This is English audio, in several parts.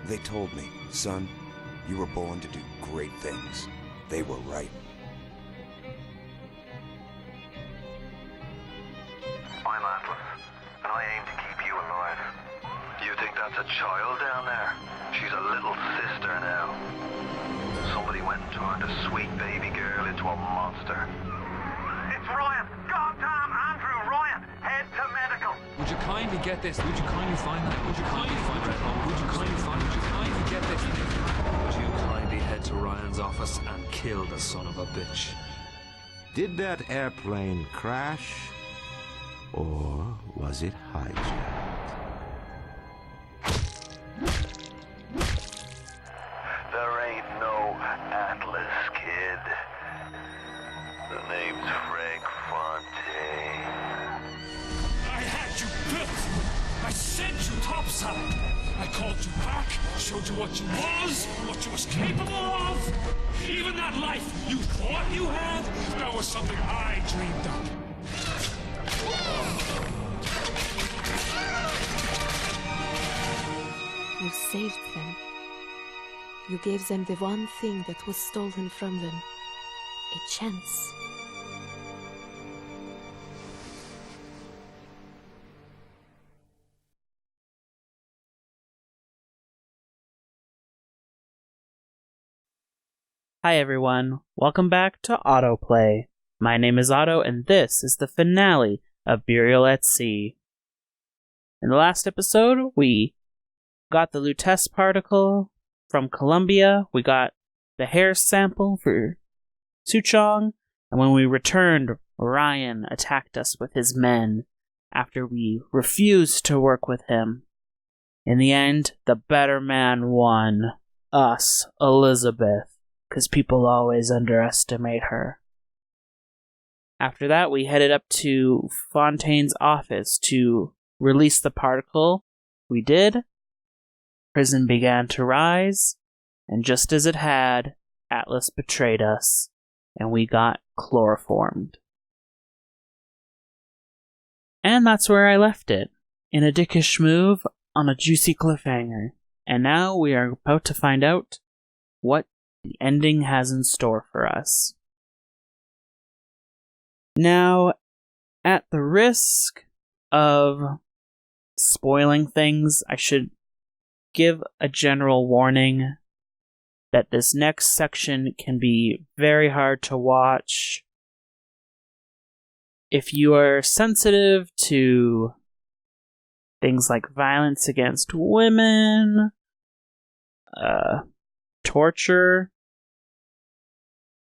They told me, son, you were born to do great things. They were right. I'm Atlas, and I aim to keep you alive. You think that's a child down there? She's a little sister now. Somebody went and turned a sweet baby girl into a monster. It's Ryan! Goddamn Andrew Ryan! Head to medical! Would you kindly get this? Would you kindly find that? Would you kindly find that? Would you kindly find? Would you kindly get this? Would you kindly head to Ryan's office and kill the son of a bitch? Did that airplane crash? Or was it hijacked? There ain't no Atlas, kid. The name's Frank Fontaine. I had you built. I sent you topside. I called you back, showed you what you was, what you was capable of. Even that life you thought you had, that was something I dreamed up. You saved them. You gave them the one thing that was stolen from them. A chance. Hi everyone, welcome back to Autoplay. My name is Otto, and this is the finale of Burial at Sea. In the last episode, we got the Lutece particle from Colombia, we got the hair sample for Suchong, and when we returned, Ryan attacked us with his men after we refused to work with him. In the end, the better man won. Us, Elizabeth. Because people always underestimate her. After that, we headed up to Fontaine's office to release the particle. We did. Prison began to rise, and just as it had, Atlas betrayed us, and we got chloroformed. And that's where I left it, in a dickish move on a juicy cliffhanger. And now we are about to find out what the ending has in store for us. Now, at the risk of spoiling things, I should give a general warning that this next section can be very hard to watch. If you are sensitive to things like violence against women, torture.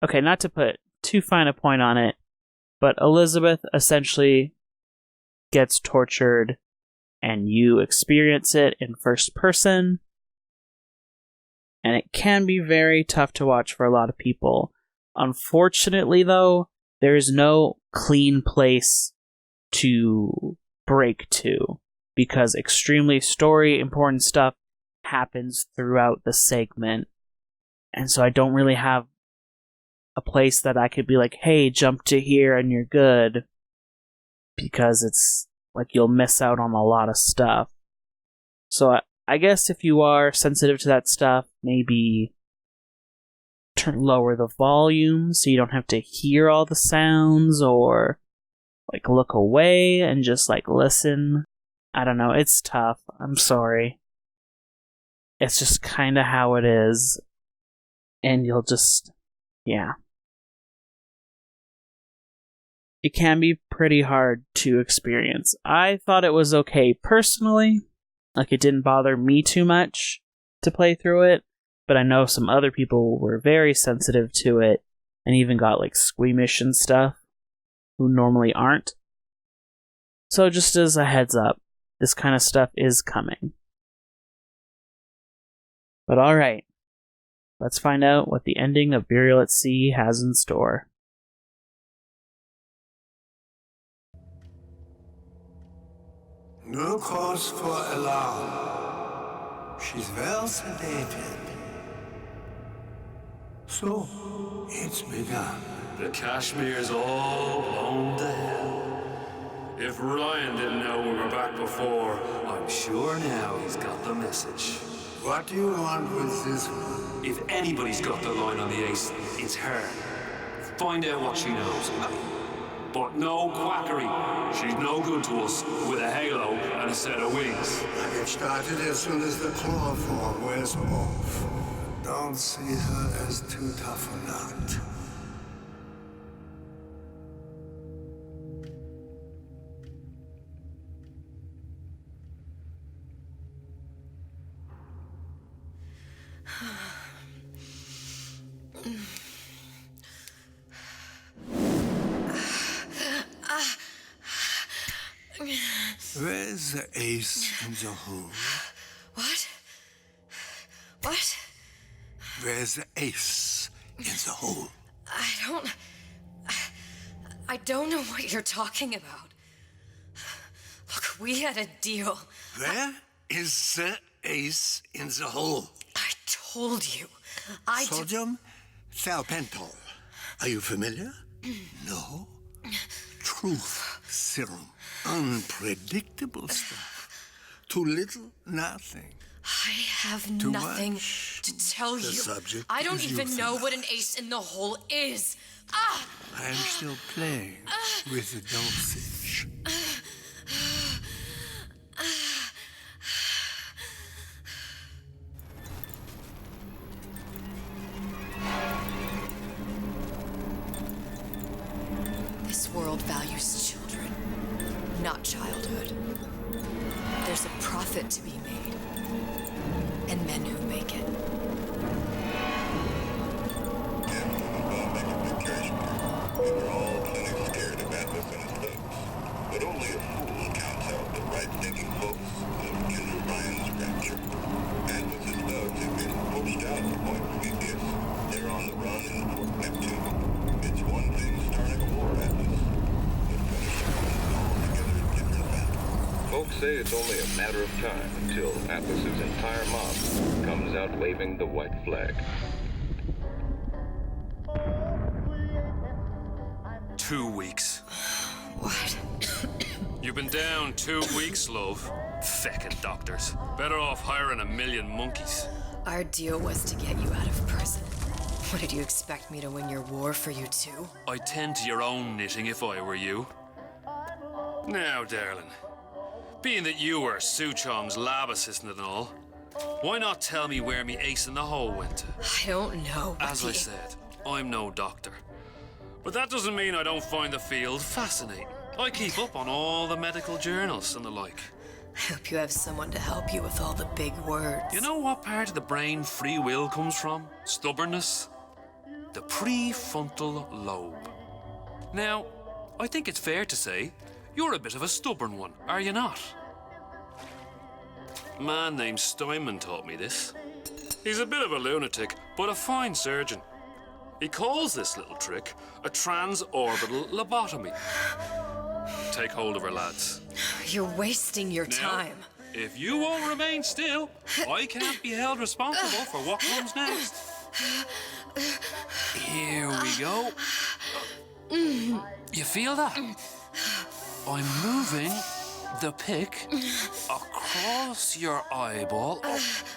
Okay, not to put too fine a point on it, but Elizabeth essentially gets tortured and you experience it in first person. And it can be very tough to watch for a lot of people. Unfortunately, though, there is no clean place to break to, because extremely story important stuff happens throughout the segment. And so I don't really have a place that I could be like, hey, jump to here and you're good. Because it's like you'll miss out on a lot of stuff. So I guess if you are sensitive to that stuff, maybe lower the volume so you don't have to hear all the sounds, or like look away and just like listen. I don't know, it's tough. I'm sorry. It's just kind of how it is. And you'll just, yeah. It can be pretty hard to experience. I thought it was okay personally. Like, it didn't bother me too much to play through it. But I know some other people were very sensitive to it and even got like squeamish and stuff who normally aren't. So just as a heads up, this kind of stuff is coming. But alright, let's find out what the ending of Burial at Sea has in store. No cause for alarm. She's well sedated. So, it's begun. The Kashmir's all blown to hell. If Ryan didn't know we were back before, I'm sure now he's got the message. what do you want with this one? If anybody's got the line on the ace, it's her. Find out what she knows. But no quackery. She's no good to us with a halo and a set of wings. I get started as soon as the claw form wears off. Don't see her as too tough a nut. Where's the ace in the hole? What? What? Where's the ace in the hole? I don't know what you're talking about. Look, we had a deal. Where is the ace in the hole? I told you. Sodium thiopental. Are you familiar? No? Truth serum. Unpredictable stuff. Too little, nothing. I have Too nothing much. to tell The you. subject I don't is even know what an euthanized. ace in the hole is. Ah! I am still playing with the dosage. This world values children, not childhood. There's a profit to be made, and men who make it. We were all plenty scared of Atlas and his thugs. But only a fool counts out the right-thinking folks of Killer Ryan's rapture. Atlas's thugs have been pushed out of Point Prometheus. They're on the run in Fort Neptune. It's one thing starting a war, Atlas, but finishing one is altogether a different matter. Folks say it's only a matter of time until Atlas's entire mob comes out waving the white flag. 2 weeks. What? You've been down 2 weeks, love. Feckin' doctors. Better off hiring 1,000,000 monkeys. Our deal was to get you out of prison. What, did you expect me to win your war for you too? I'd tend to your own knitting if I were you. Now, darling, being that you were Su Chong's lab assistant and all, why not tell me where me ace in the hole went to? I don't know. As I said, I'm no doctor. But that doesn't mean I don't find the field fascinating. I keep up on all the medical journals and the like. I hope you have someone to help you with all the big words. You know what part of the brain free will comes from? Stubbornness? The prefrontal lobe. Now, I think it's fair to say you're a bit of a stubborn one, are you not? A man named Steinman taught me this. He's a bit of a lunatic, but a fine surgeon. He calls this little trick a transorbital lobotomy. Take hold of her, lads. You're wasting your Now, time. if you won't remain still, I can't be held responsible for what comes next. Here we go. You feel that? I'm moving the pick across your eyeball.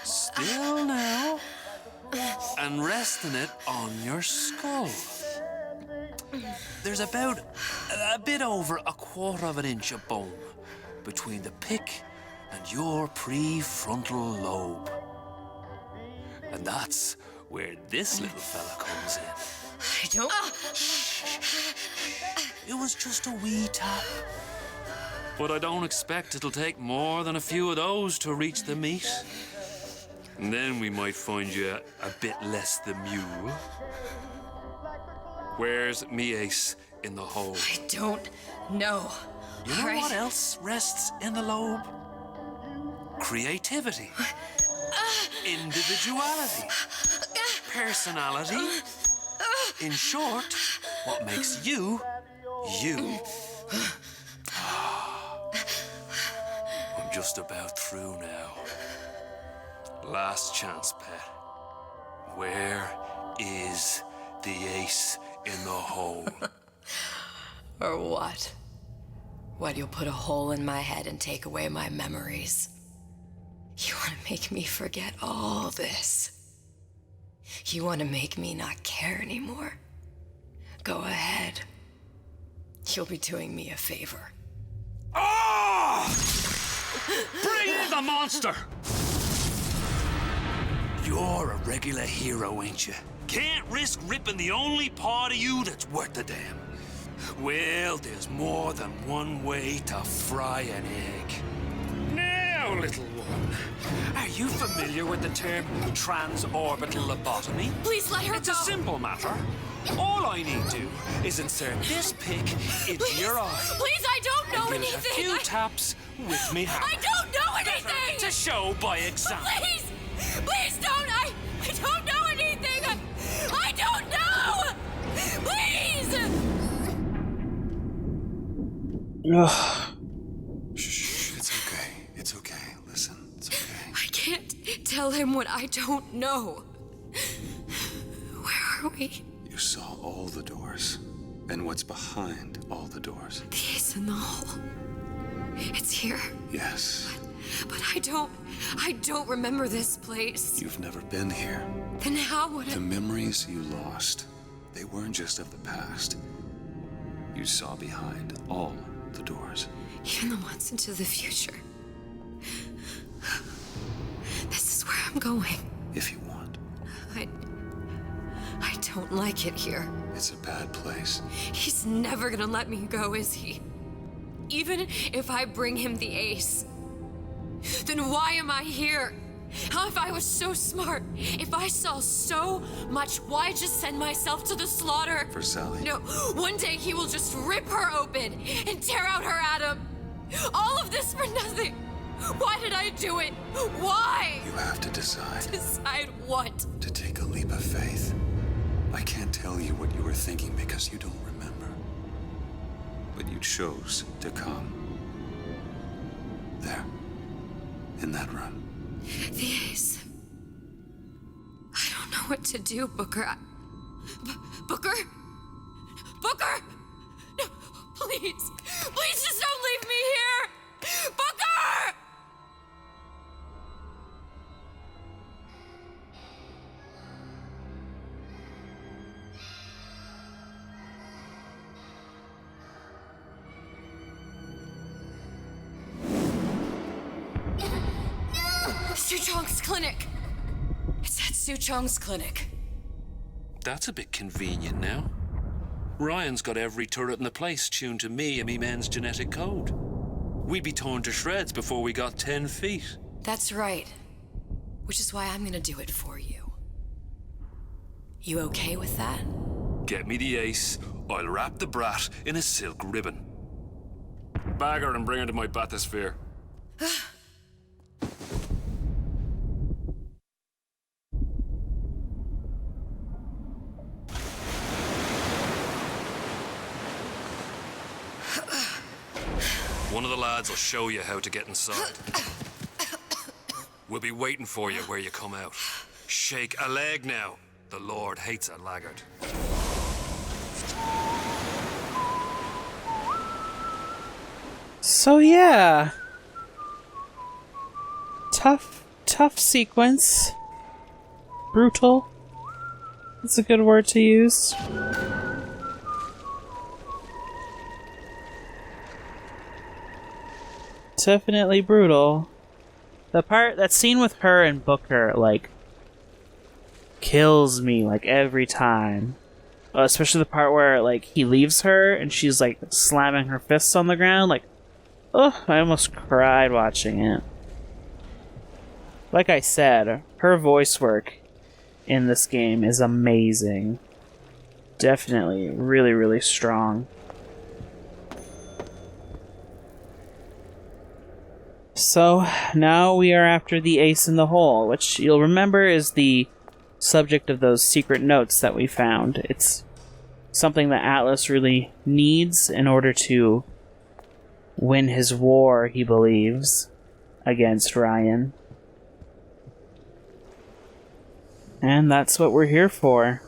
Still now. And resting it on your skull. There's about a bit over 1/4 inch of bone between the pick and your prefrontal lobe. And that's where this little fella comes in. I don't... It was just a wee tap. But I don't expect it'll take more than a few of those to reach the meat. And then we might find you a bit less the mule. Where's me ace in the hole? I don't know. You know what else rests in the lobe? Creativity. Individuality. Personality. In short, what makes you, you. I'm just about through now. Last chance, pet. Where is the ace in the hole? Or what? What, you'll put a hole in my head and take away my memories? You want to make me forget all this? You want to make me not care anymore? Go ahead. You'll be doing me a favor. Ah! Bring in the monster! You're a regular hero, ain't you? Can't risk ripping the only part of you that's worth a damn. Well, there's more than one way to fry an egg. Now, little one. Are you familiar with the term transorbital lobotomy? Please let her It's go. a simple matter. All I need to is insert this pick into your eye. Please, I don't know and give it anything. a few taps with me hammer. I don't know anything. To show by example. Please, please don't. I don't know anything. I don't know. Please. Ugh. Shh, it's okay. It's okay. Listen, it's okay. I can't tell him what I don't know. Where are we? You saw all the doors. And what's behind all the doors. The ace in the hole. It's here. Yes. But I don't remember this place. You've never been here. Then how would The I? memories you lost, they weren't just of the past. You saw behind all the doors. Even the ones into the future. This is where I'm going. If you want. I don't like it here. It's a bad place. He's never gonna let me go, is he? Even if I bring him the ace, then why am I here? How if I was so smart? If I saw so much, why just send myself to the slaughter? For Sally. No, one day he will just rip her open and tear out her atom. All of this for nothing. Why did I do it? Why? You have to decide. Decide what? To take a leap of faith. I can't tell you what you were thinking because you don't remember. But you chose to come. There. In that room. The ace. I don't know what to do, Booker. Booker? Booker! No, please. Please just don't leave me here! Booker! Suchong's clinic. It's at Suchong's clinic. That's a bit convenient now. Ryan's got every turret in the place tuned to me and me men's genetic code. We'd be torn to shreds before we got 10 feet. That's right. Which is why I'm gonna do it for you. You okay with that? Get me the ace, I'll wrap the brat in a silk ribbon. Bag her and bring her to my bathysphere. One of the lads will show you how to get inside. We'll be waiting for you where you come out. Shake a leg now. The Lord hates a laggard. So yeah. Tough sequence. Brutal. That's a good word to use. Definitely brutal. That scene with her and Booker, like, kills me, like, every time. Especially the part where, like, he leaves her and she's, like, slamming her fists on the ground, like, oh, I almost cried watching it. Like I said, her voice work in this game is amazing. Definitely really, really strong. So, now we are after the ace in the hole, which you'll remember is the subject of those secret notes that we found. It's something that Atlas really needs in order to win his war, he believes, against Ryan. And that's what we're here for.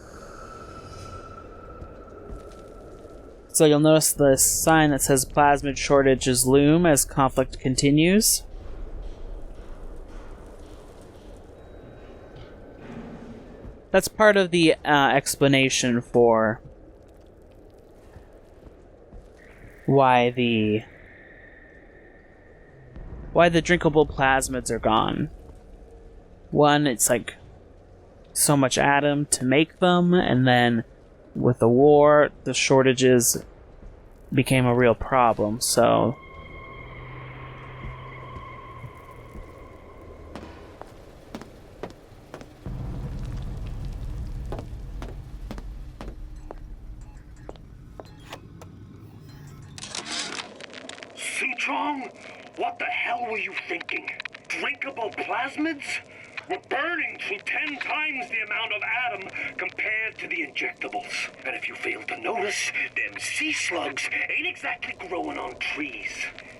So you'll notice the sign that says plasmid shortages loom as conflict continues. that's part of the explanation for why the drinkable plasmids are gone. One, it's like so much atom to make them, and then with the war, the shortages became a real problem, so... Suchong, what the hell were you thinking? Drinkable plasmids? We're burning through 10 times the amount of atom compared to the injectables. And if you fail to notice, them sea slugs ain't exactly growing on trees.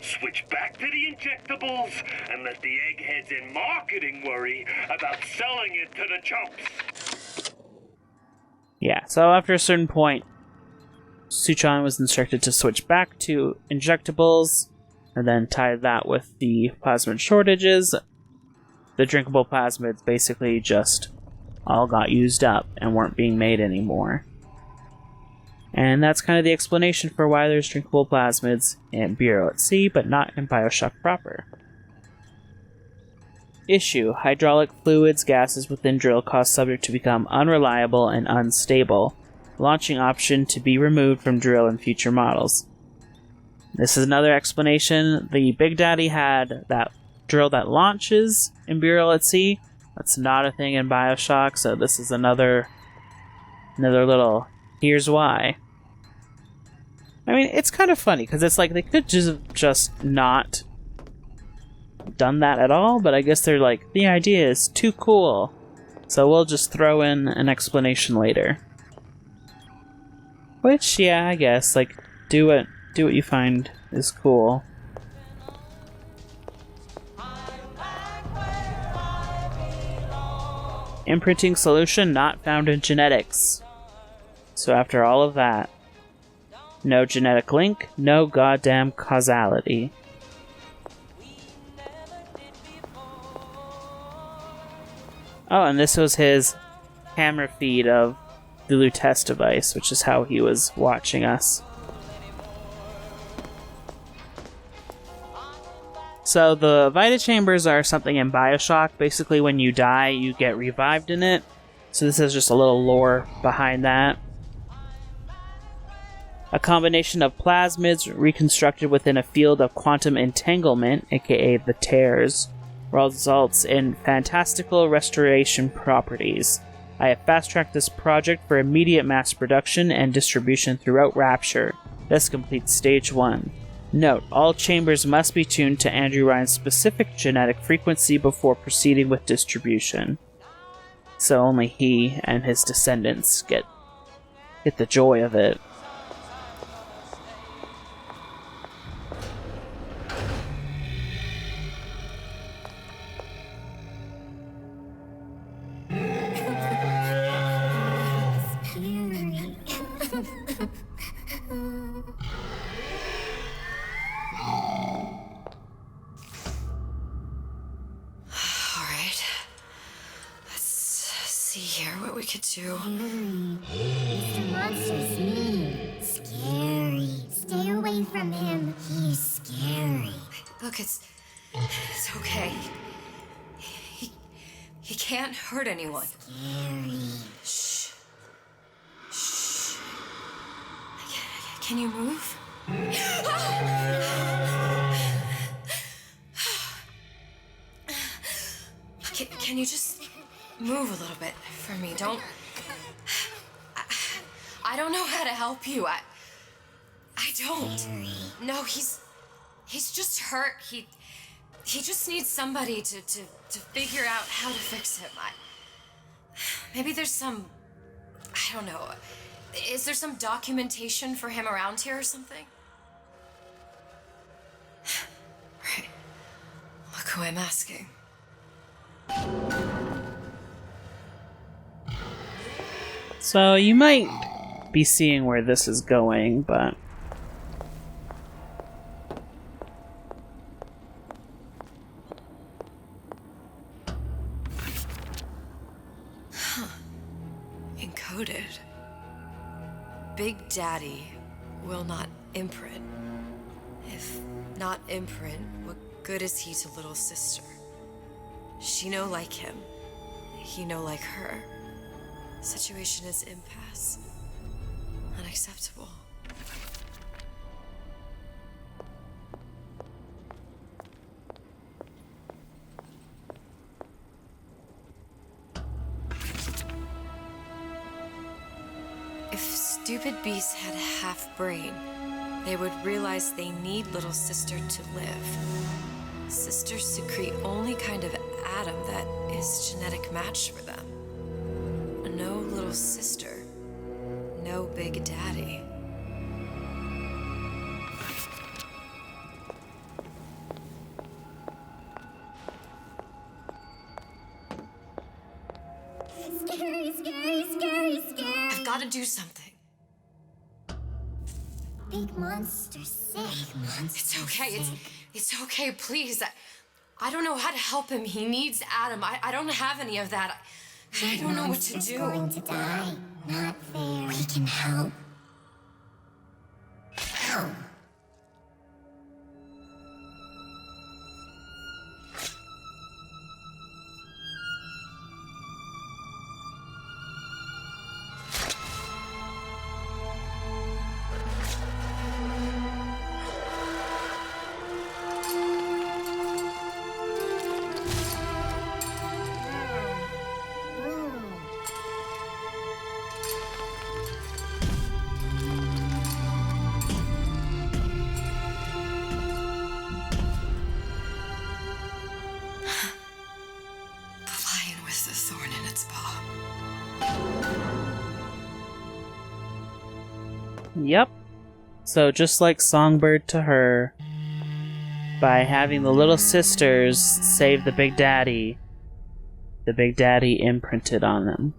Switch back to the injectables and let the eggheads in marketing worry about selling it to the chumps. Yeah, so after a certain point, Suchong was instructed to switch back to injectables, and then tie that with the plasmid shortages. The drinkable plasmids basically just all got used up and weren't being made anymore. And that's kind of the explanation for why there's drinkable plasmids in Burial at Sea, but not in BioShock proper. Issue: hydraulic fluids, gases within drill cause subject to become unreliable and unstable. Launching option to be removed from drill in future models. This is another explanation. The Big Daddy had that drill that launches in Burial at Sea. That's not a thing in BioShock, so this is another little here's why. I mean, it's kind of funny, because it's like they could just not done that at all, but I guess they're like, the idea is too cool, so we'll just throw in an explanation later. Which, yeah, I guess, like, do what you find is cool. Imprinting solution not found in genetics. So after all of that, no genetic link, no goddamn causality. Oh, and this was his camera feed of the Lutece device, which is how he was watching us. So the Vita Chambers are something in BioShock. Basically, when you die, you get revived in it. So this is just a little lore behind that. A combination of plasmids reconstructed within a field of quantum entanglement, aka the tears, results in fantastical restoration properties. I have fast-tracked this project for immediate mass production and distribution throughout Rapture. This completes Stage 1. Note, all chambers must be tuned to Andrew Ryan's specific genetic frequency before proceeding with distribution. So only he and his descendants get the joy of it. Do. Mr. Monster's mean. Scary. Stay away from him. He's scary. Look, it's okay. He can't hurt anyone. Scary. Shh. Shh. Can you move? Can you just move a little bit for me? I don't know how to help you. I don't. No, he's just hurt. He just needs somebody to figure out how to fix him. Maybe there's some, I don't know. Is there some documentation for him around here or something? Right. Look who I'm asking. So you might be seeing where this is going, but... Big Daddy will not imprint. If not imprint, what good is he to little sister? She no like him. He no like her. Situation is impasse. Unacceptable. If stupid beasts had a half brain, they would realize they need little sister to live. Sisters secrete only kind of atom that is genetic match for them. No little sister, no Big Daddy. Scary, scary, scary, scary. I've got to do something. Big monster sick. It's okay. It's okay. Please. I don't know how to help him. He needs Adam. I don't have any of that. I don't know what to Monster's do. going to die. Not fair. We can help. Help. Lion with the thorn in its paw. Yep. So just like Songbird to her, by having the little sisters save the Big Daddy imprinted on them.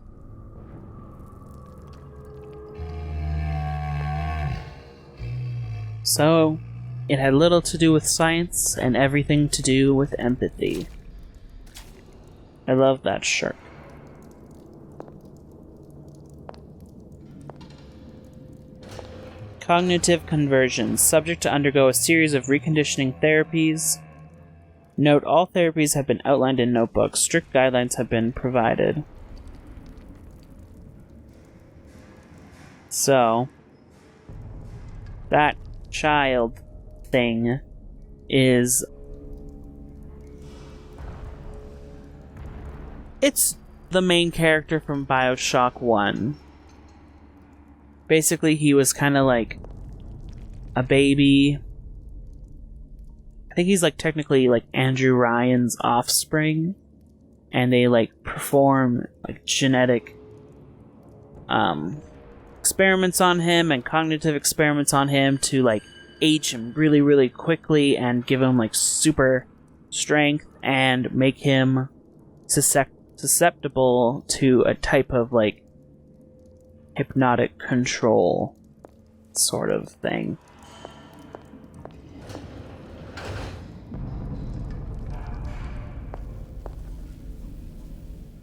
So, it had little to do with science and everything to do with empathy. I love that shirt. Cognitive conversion. Subject to undergo a series of reconditioning therapies. Note, all therapies have been outlined in notebooks. Strict guidelines have been provided. So, that child thing is... It's the main character from BioShock 1. Basically, he was kind of like a baby. I think he's like technically like Andrew Ryan's offspring. And they like perform like genetic experiments on him and cognitive experiments on him to like age him really, really quickly and give him like super strength and make him susceptible to a type of like hypnotic control sort of thing.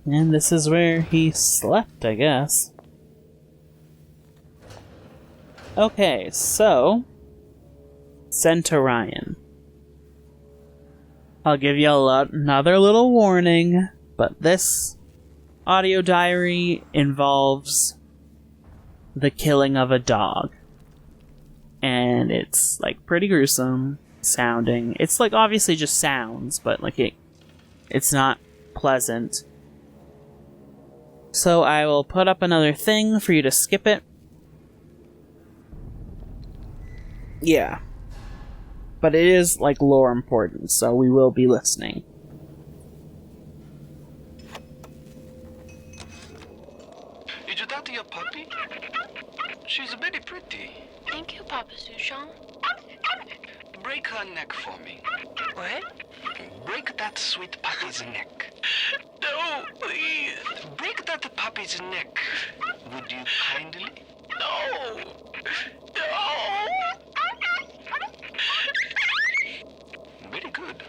And this is where he slept, I guess. Okay, so Centurion. I'll give you another little warning, but this audio diary involves the killing of a dog. And it's like pretty gruesome sounding. It's like obviously just sounds, but like it's not pleasant. So I will put up another thing for you to skip it. Yeah. But it is like lore important, so we will be listening. Is that your puppy? She's very pretty. Thank you, Papa Sushon. Break her neck for me. What? Break that sweet puppy's neck. No, please. Break that puppy's neck. Would you kindly? No. No. Very good.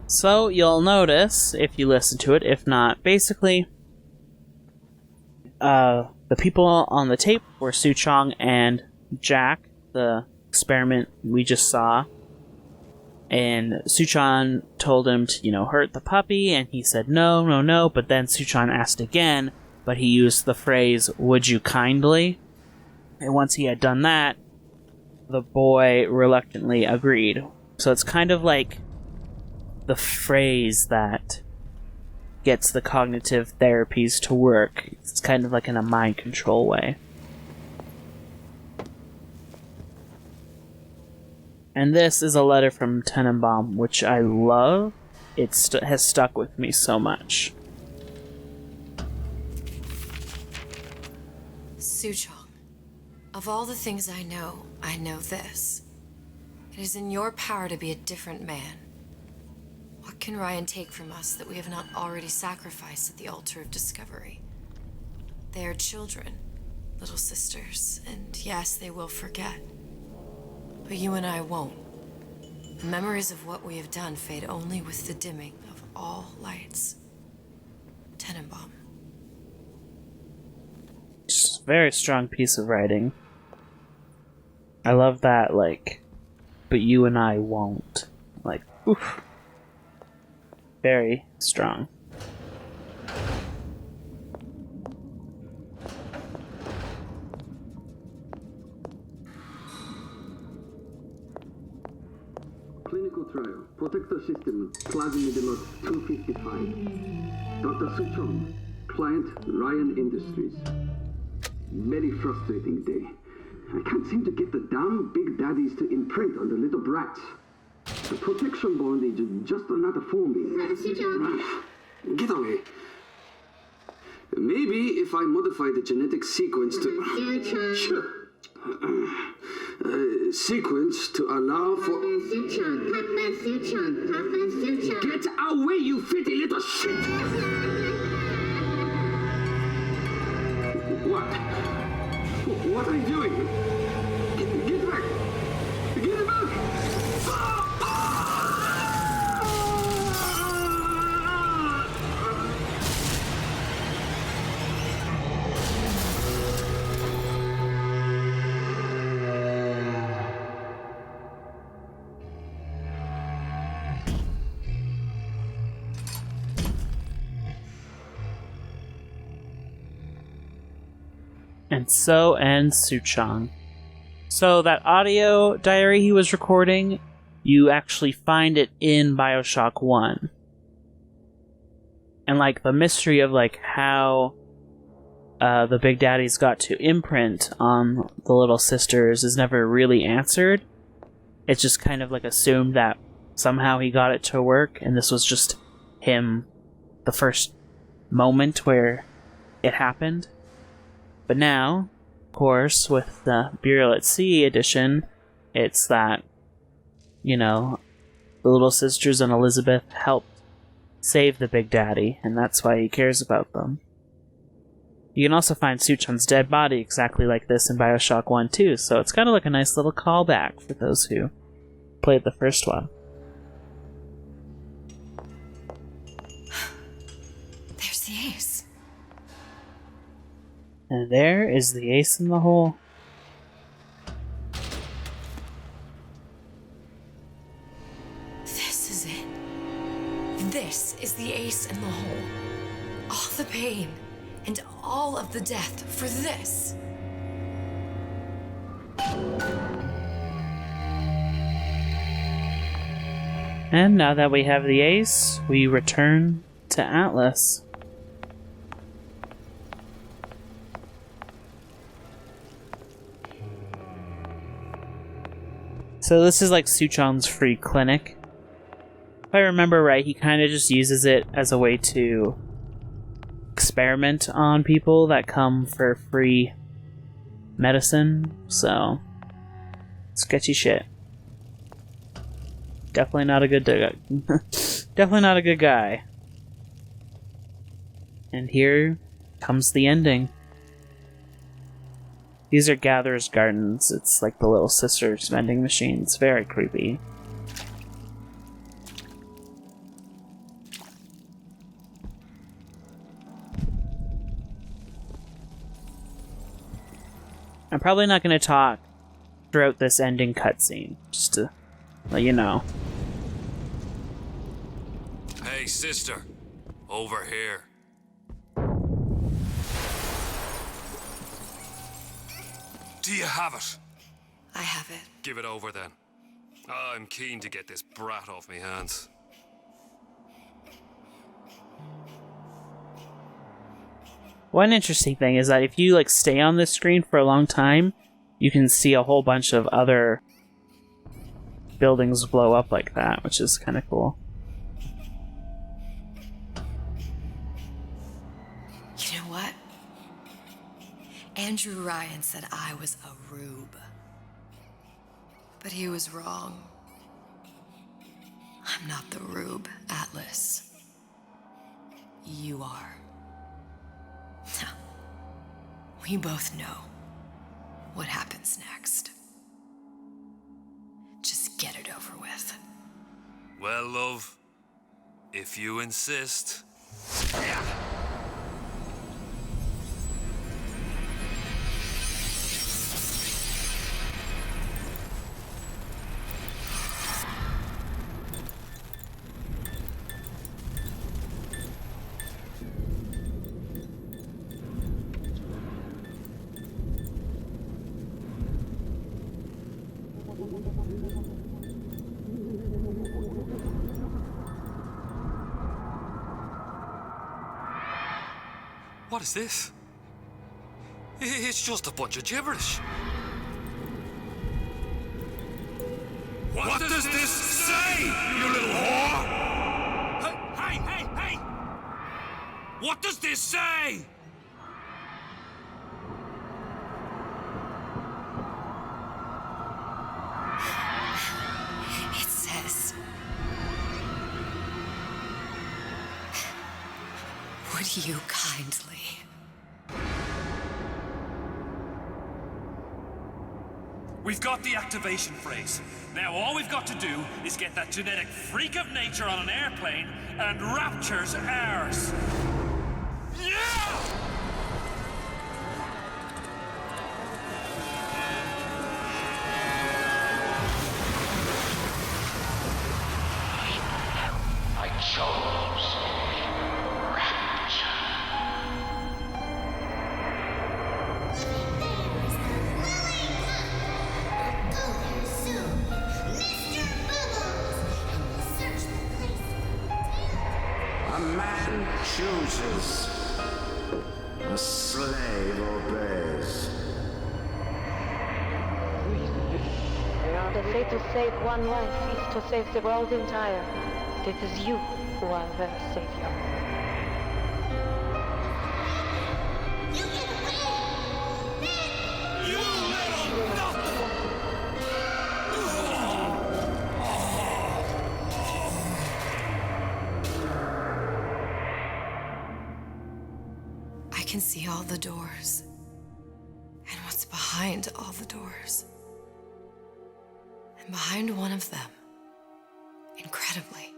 So you'll notice, if you listen to it, if not, basically, the people on the tape were Suchong and Jack, the experiment we just saw. And Suchong told him to, hurt the puppy, and he said no, no, no, but then Suchong asked again, but he used the phrase, "Would you kindly?" And once he had done that, the boy reluctantly agreed. So it's kind of like the phrase that gets the cognitive therapies to work. It's kind of like in a mind control way. And this is a letter from Tenenbaum, which I love. It has stuck with me so much. Suchong, of all the things I know this. It is in your power to be a different man. What can Ryan take from us that we have not already sacrificed at the altar of discovery? They are children, little sisters, and yes, they will forget. But you and I won't. The memories of what we have done fade only with the dimming of all lights. Tenenbaum. It's a very strong piece of writing. I love that, but you and I won't. Oof. Very strong. Clinical trial. Protector system. Plasmidemot 255. Dr. Suchong. Client Ryan Industries. Very frustrating day. I can't seem to get the damn big daddies to imprint on the little brats. The protection bond is just not forming. Get away. Maybe if I modify the genetic sequence to... sequence to allow for... Get away, you filthy little shit! What? What are you doing? Get back! Get back! And so ends Suchong. So that audio diary he was recording, you actually find it in BioShock 1. And the mystery of how the Big Daddies got to imprint on the little sisters is never really answered. It's just kind of assumed that somehow he got it to work, and this was just him, the first moment where it happened. But now, of course, with the Burial at Sea edition, it's that, the little sisters and Elizabeth helped save the Big Daddy, and that's why he cares about them. You can also find Suchong's dead body exactly like this in BioShock 1 too, so it's kind of a nice little callback for those who played the first one. There's the ace. And there is the ace in the hole. This is it. This is the ace in the hole. All the pain and all of the death for this. And now that we have the ace, we return to Atlas. So this is Suchong's free clinic. If I remember right, he kind of just uses it as a way to experiment on people that come for free medicine. So, sketchy shit. Definitely not a good definitely not a good guy. And here comes the ending. These are Gatherer's Gardens. It's like the Little Sisters vending machines. Very creepy. I'm probably not going to talk throughout this ending cutscene, just to let you know. Hey, sister. Over here. Do you have it? I have it. Give it over then. I'm keen to get this brat off me hands. One interesting thing is that if you like stay on this screen for a long time, you can see a whole bunch of other buildings blow up like that, which is kind of cool. You know what? Andrew Ryan said I was a rube. But he was wrong. I'm not the rube, Atlas. You are. Now, we both know what happens next. Just get it over with. Well, love, if you insist. What is this? It's just a bunch of gibberish. What does this say, you little whore? Hey! What does this say? It says... Would you kindly... We've got the activation phrase. Now all we've got to do is get that genetic freak of nature on an airplane, and Rapture's ours. Yeah! I chose Rapture. A man chooses, a slave obeys. The fate to save one life is to save the world entire. It is you who are their savior. I can see all the doors. And what's behind all the doors. And behind one of them, incredibly,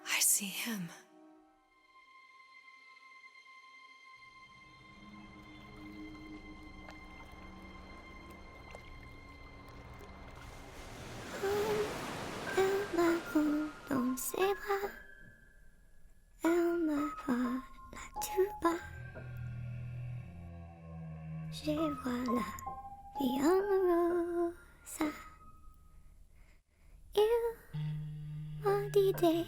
I see him. Dans ses bras, elle me parle tout bas. Je vois la vie en rose. Il m'a dit des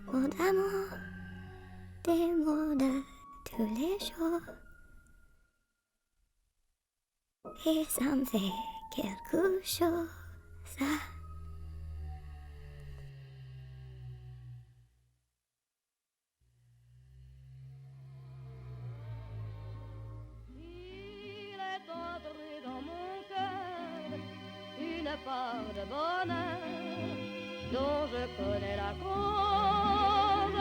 mots d'amour, des mots de tous les jours. Et ça me fait quelque chose. Part de bonheur dont je connais la cause.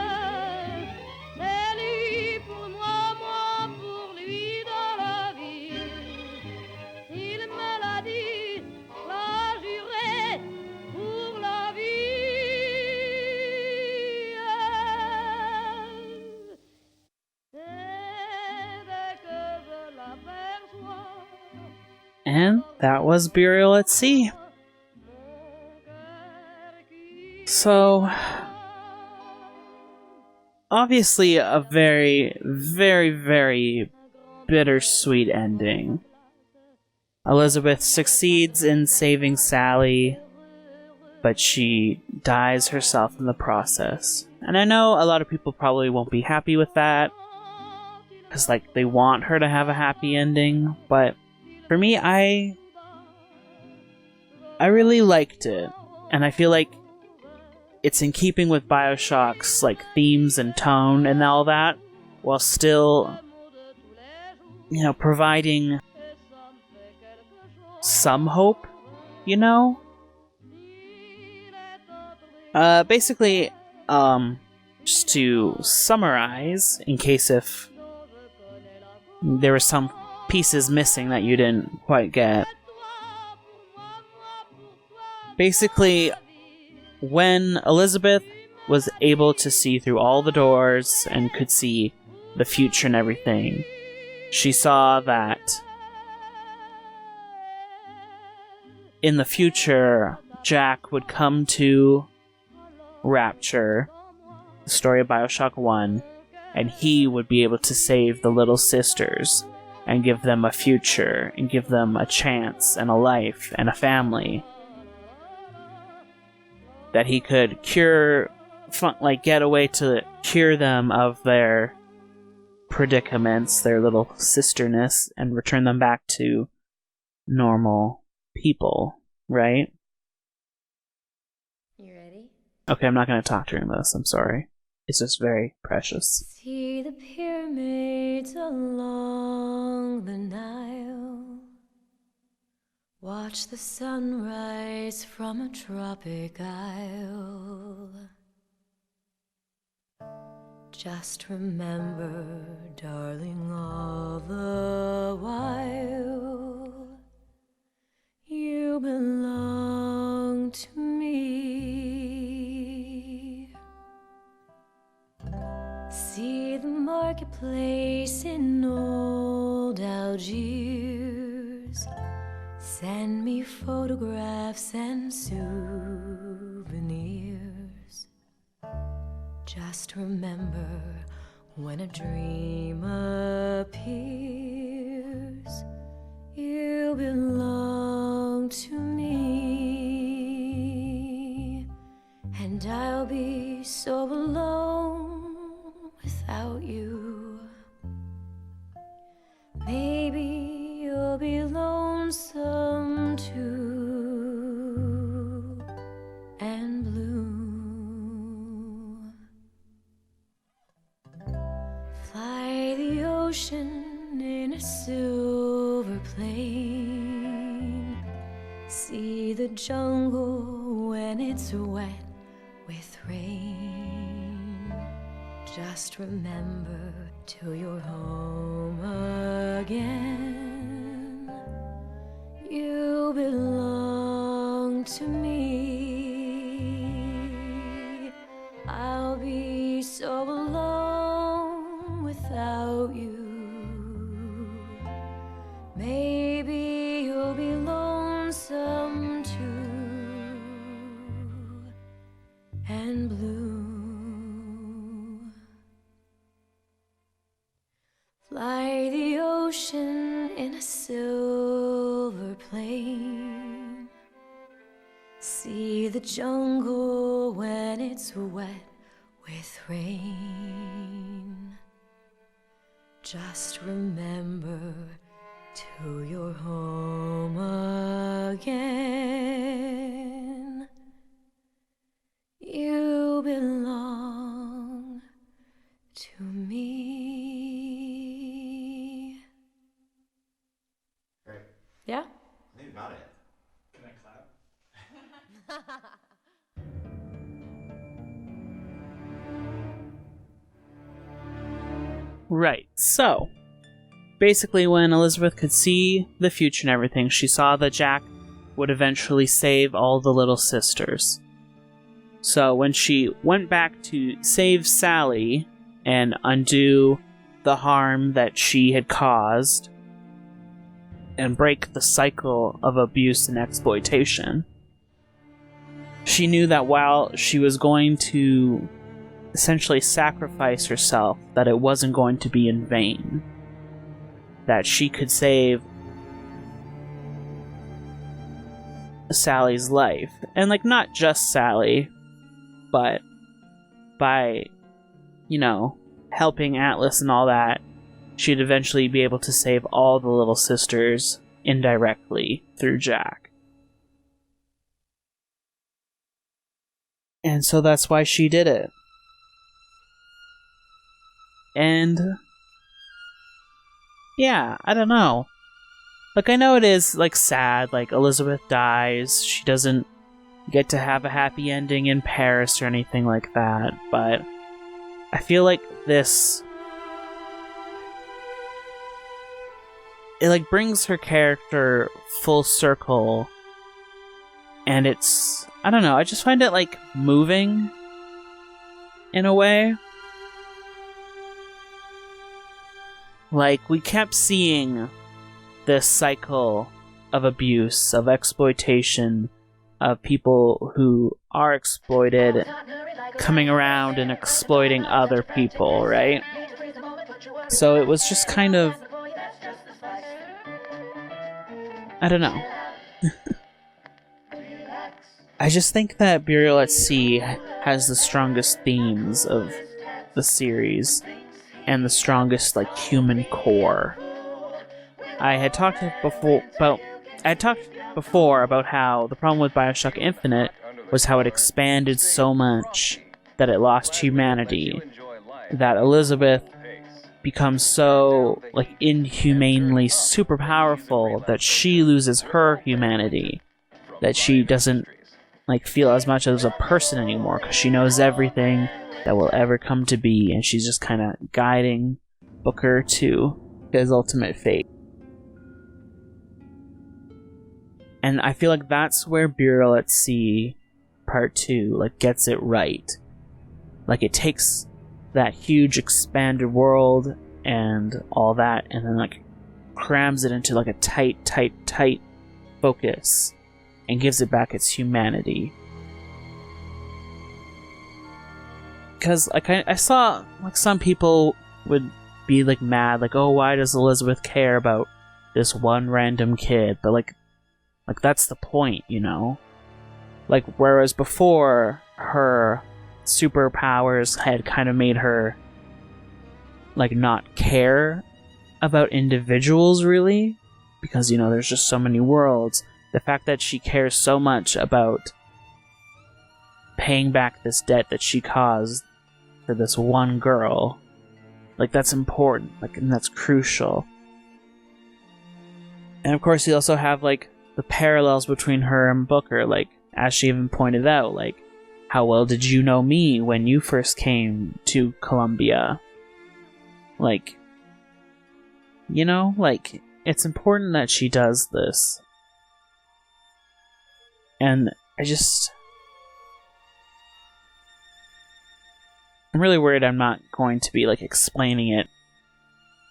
C'est lui pour moi, moi pour lui dans la vie. Il me l'a dit, l'a juré pour la vie. Et dès que je l'aperçois, And that was Burial at Sea. So, obviously a very, very, very bittersweet ending. Elizabeth succeeds in saving Sally, but she dies herself in the process. And I know a lot of people probably won't be happy with that, because like they want her to have a happy ending, but for me, I really liked it, and I feel like it's in keeping with BioShock's like themes and tone and all that, while still, you know, providing some hope, you know? Basically, just to summarize, in case if there were some pieces missing that you didn't quite get. Basically, when Elizabeth was able to see through all the doors and could see the future and everything, she saw that in the future, Jack would come to Rapture, the story of BioShock 1, and he would be able to save the little sisters and give them a future and give them a chance and a life and a family. That he could get a way to cure them of their predicaments, their little sisterness, and return them back to normal people, right? You ready? Okay, I'm not going to talk during this, I'm sorry. It's just very precious. See the pyramids along the Nile. Watch the sunrise from a tropic isle. Just remember, darling, all the while you belong to me. See the marketplace in old Algiers. Send me photographs and souvenirs. Just remember, when a dream appears, you belong to me. And I'll be so alone without you. Maybe you'll be lonesome too, and blue. Fly the ocean in a silver plane. See the jungle when it's wet with rain. Just remember, till you're home again, you belong to me. I'll be so alone without you. Maybe you'll be lonesome too, and blue. Fly the ocean in a silver plane. See the jungle when it's wet with rain. Just remember, till you're home again, you belong to me. Great. Yeah? I think you got it. Can I clap? Right, so basically when Elizabeth could see the future and everything, she saw that Jack would eventually save all the little sisters. So when she went back to save Sally and undo the harm that she had caused, and break the cycle of abuse and exploitation. She knew that while she was going to essentially sacrifice herself, that it wasn't going to be in vain. That she could save Sally's life. And, like, not just Sally, but by, helping Atlas and all that, she'd eventually be able to save all the little sisters indirectly through Jack. And so that's why she did it. And yeah, I don't know. Like, I know it is, like, sad, like, Elizabeth dies, she doesn't get to have a happy ending in Paris or anything like that, but I feel like this, it, like, brings her character full circle, and it's, I don't know, I just find it, like, moving in a way. Like, we kept seeing this cycle of abuse, of exploitation, of people who are exploited coming around and exploiting other people, right? So it was just kind of, I don't know. I just think that Burial at Sea has the strongest themes of the series and the strongest, like, human core. I had talked before about how the problem with BioShock Infinite was how it expanded so much that it lost humanity. That Elizabeth becomes so, like, inhumanely super powerful that she loses her humanity. That she doesn't, like, feel as much as a person anymore because she knows everything that will ever come to be, and she's just kind of guiding Booker to his ultimate fate. And I feel like that's where Burial at Sea Part 2, like, gets it right. Like, it takes that huge expanded world and all that, and then, like, crams it into, like, a tight focus and gives it back its humanity. Because, like, I saw, like, some people would be, like, mad, like, oh, why does Elizabeth care about this one random kid? But, like, that's the point, Like, whereas before, her superpowers had kind of made her, like, not care about individuals, really. Because, there's just so many worlds. The fact that she cares so much about paying back this debt that she caused for this one girl, like, that's important, like, and that's crucial. And of course, you also have, like, the parallels between her and Booker, like, as she even pointed out, like, how well did you know me when you first came to Columbia? Like, like, it's important that she does this. And I'm really worried I'm not going to be, like, explaining it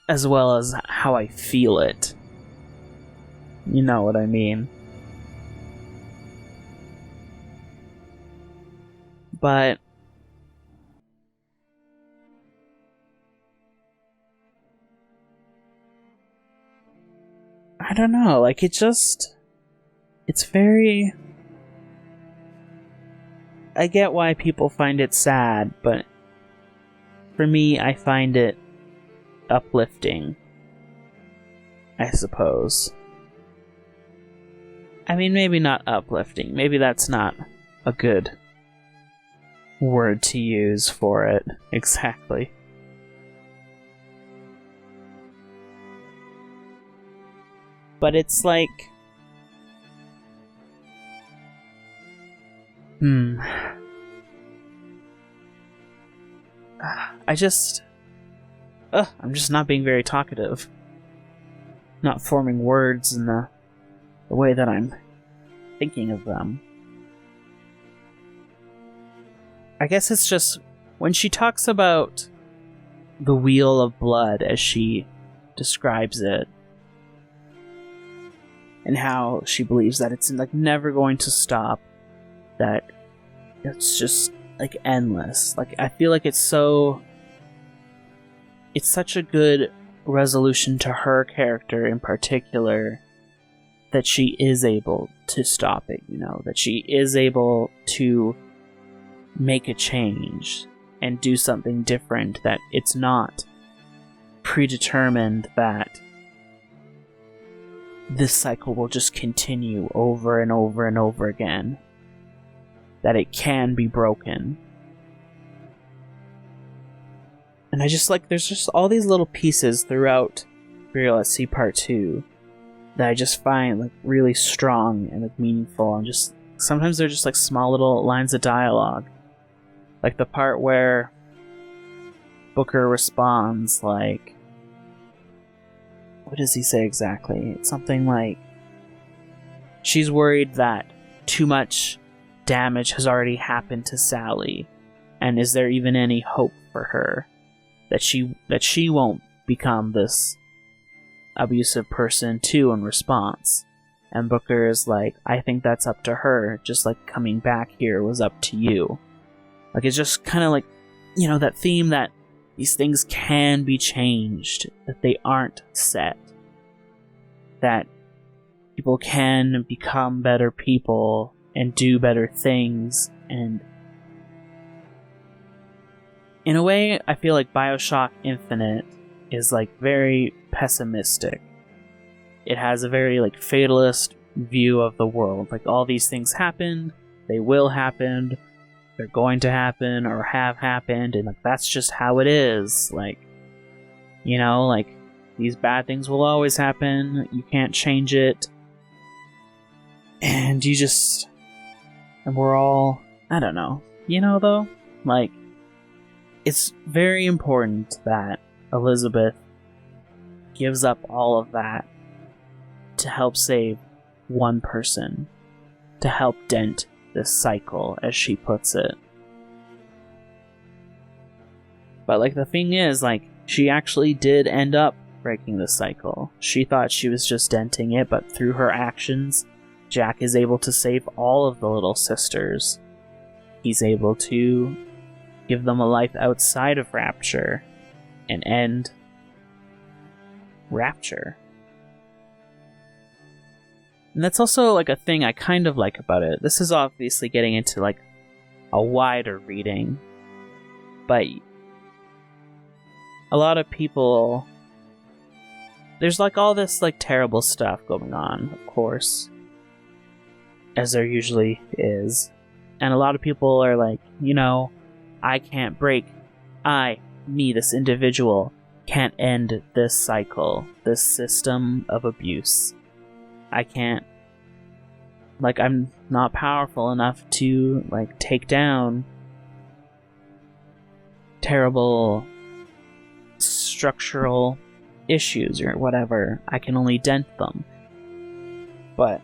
as well as how I feel it. You know what I mean. But I don't know, like, it's very, I get why people find it sad, but for me, I find it uplifting, I suppose. I mean, maybe not uplifting. Maybe that's not a good word to use for it, exactly. But it's like, I'm just not being very talkative. Not forming words in the way that I'm thinking of them. I guess it's just when she talks about the wheel of blood as she describes it, and how she believes that it's like never going to stop, that it's just like endless. Like, I feel like it's such a good resolution to her character in particular, that she is able to stop it, that she is able to make a change and do something different, that it's not predetermined that this cycle will just continue over and over and over again, that it can be broken. And I just like, there's just all these little pieces throughout Burial at Sea Part 2 that I just find like really strong and like meaningful, and just sometimes they're just like small little lines of dialogue. Like the part where Booker responds, like, what does he say exactly? It's something like, she's worried that too much damage has already happened to Sally, and is there even any hope for her? That she won't become this abusive person too in response. And Booker is like, I think that's up to her, just like coming back here was up to you. Like, it's just kind of like, that theme that these things can be changed, that they aren't set, that people can become better people and do better things. And in a way, I feel like BioShock Infinite is like very pessimistic. It has a very like fatalist view of the world. Like, all these things happened, they will happen, they're going to happen or have happened, and like that's just how it is. Like, like these bad things will always happen, you can't change it. And we're all, I don't know, though, like, it's very important that Elizabeth gives up all of that to help save one person, to help dent this cycle, as she puts it. But like, the thing is, like, she actually did end up breaking the cycle. She thought she was just denting it, but through her actions, Jack is able to save all of the little sisters. He's able to give them a life outside of Rapture and end Rapture. And that's also like a thing I kind of like about it. This is obviously getting into like a wider reading, but a lot of people, there's like all this like terrible stuff going on, of course, as there usually is. And a lot of people are like, I can't break. Me, this individual, can't end this cycle, this system of abuse. I can't, like, I'm not powerful enough to, like, take down terrible structural issues or whatever. I can only dent them. But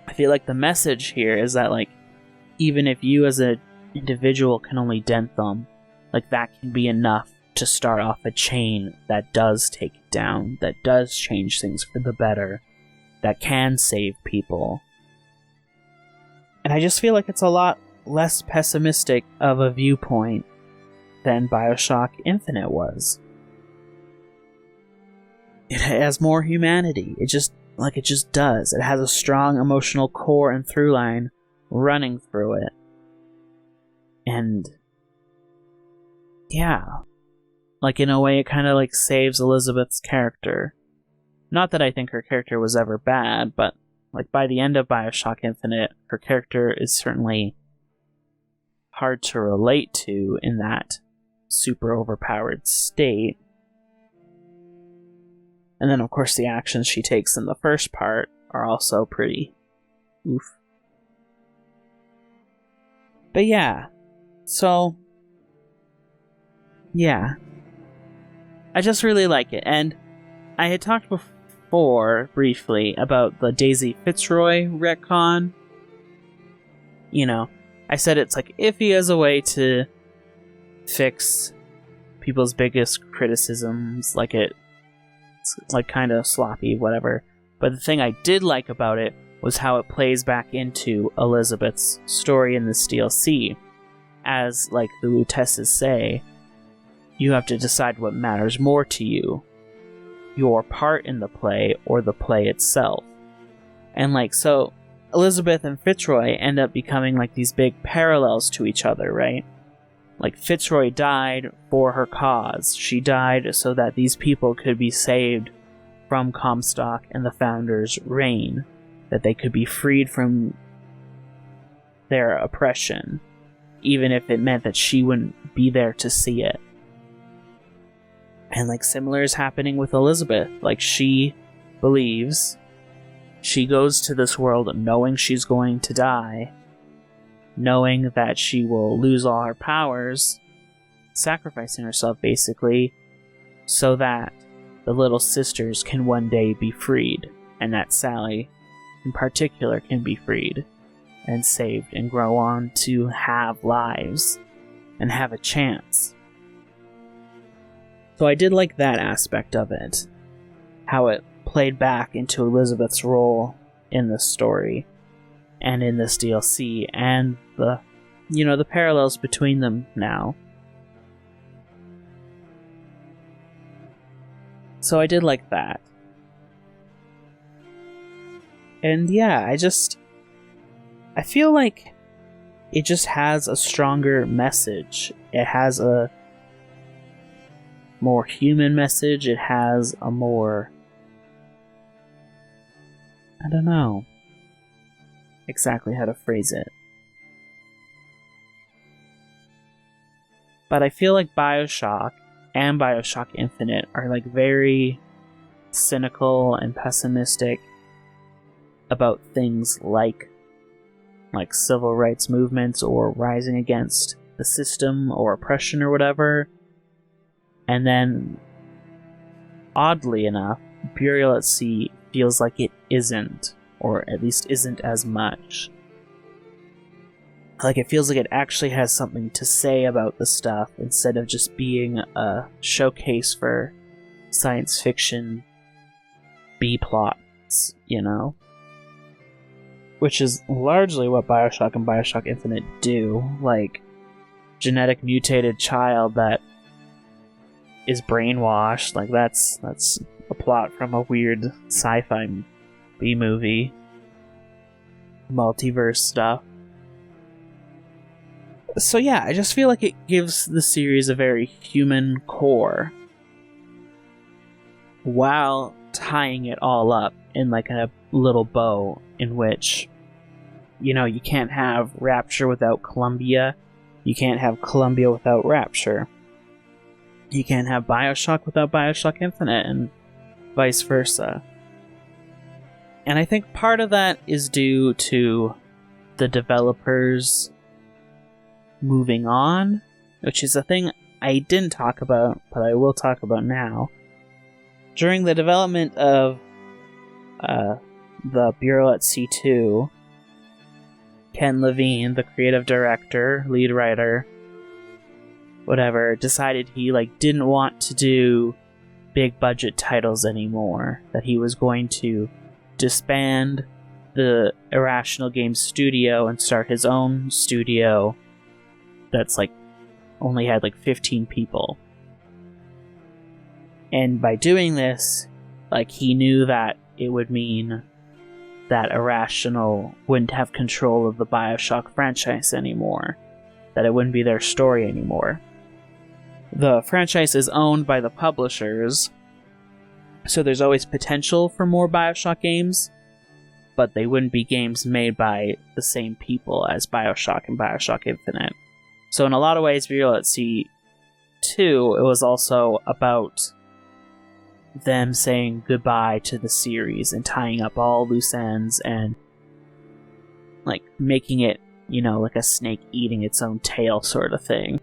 I feel like the message here is that, like, even if you as an individual can only dent them, like, that can be enough to start off a chain that does take it down, that does change things for the better, that can save people. And I just feel like it's a lot less pessimistic of a viewpoint than BioShock Infinite was. It has more humanity. It just does. It has a strong emotional core and through line running through it. And yeah, like, in a way, it kind of like saves Elizabeth's character. Not that I think her character was ever bad, but like, by the end of BioShock Infinite, her character is certainly hard to relate to in that super overpowered state. And then, of course, the actions she takes in the first part are also pretty oof. But yeah, so yeah, I just really like it. And I had talked before briefly about the Daisy Fitzroy retcon. I said it's like iffy as a way to fix people's biggest criticisms, like it's like kind of sloppy, whatever. But the thing I did like about it was how it plays back into Elizabeth's story in this DLC. As, like the Lutesses say, you have to decide what matters more to you. Your part in the play or the play itself. And like, so Elizabeth and Fitzroy end up becoming like these big parallels to each other, right? Like Fitzroy died for her cause. She died so that these people could be saved from Comstock and the Founders' reign. That they could be freed from their oppression, even if it meant that she wouldn't be there to see it. And like similar is happening with Elizabeth. Like she believes, she goes to this world knowing she's going to die, knowing that she will lose all her powers, sacrificing herself basically, so that the little sisters can one day be freed, and that Sally in particular can be freed and saved and grow on to have lives and have a chance. So I did like that aspect of it, how it played back into Elizabeth's role in the story and in this DLC, and the parallels between them now. So I did like that. And yeah, I feel like it just has a stronger message. It has a more human message. It has a more... I don't know exactly how to phrase it. But I feel like BioShock and BioShock Infinite are like very cynical and pessimistic about things like civil rights movements or rising against the system or oppression or whatever. And then, oddly enough, Burial at Sea feels like it isn't, or at least isn't as much. Like it feels like it actually has something to say about the stuff instead of just being a showcase for science fiction B-plots, you know? Which is largely what BioShock and BioShock Infinite do. Like, genetic mutated child that is brainwashed. Like, that's a plot from a weird sci-fi B-movie. Multiverse stuff. So yeah, I just feel like it gives the series a very human core, while tying it all up in like a little bow in which, you know, you can't have Rapture without Columbia, you can't have Columbia without Rapture, you can't have BioShock without BioShock Infinite, and vice versa. And I think part of that is due to the developers moving on, which is a thing I didn't talk about, but I will talk about now. During the development of the Burial at Sea 2, Ken Levine, the creative director, lead writer, whatever, decided he didn't want to do big budget titles anymore, that he was going to disband the Irrational Games studio and start his own studio that's only had 15 people. And by doing this, he knew that it would mean that Irrational wouldn't have control of the BioShock franchise anymore, that it wouldn't be their story anymore. The franchise is owned by the publishers, so there's always potential for more BioShock games, but they wouldn't be games made by the same people as BioShock and BioShock Infinite. So in a lot of ways, Burial at Sea 2, it was also about them saying goodbye to the series and tying up all loose ends and making it, like a snake eating its own tail sort of thing.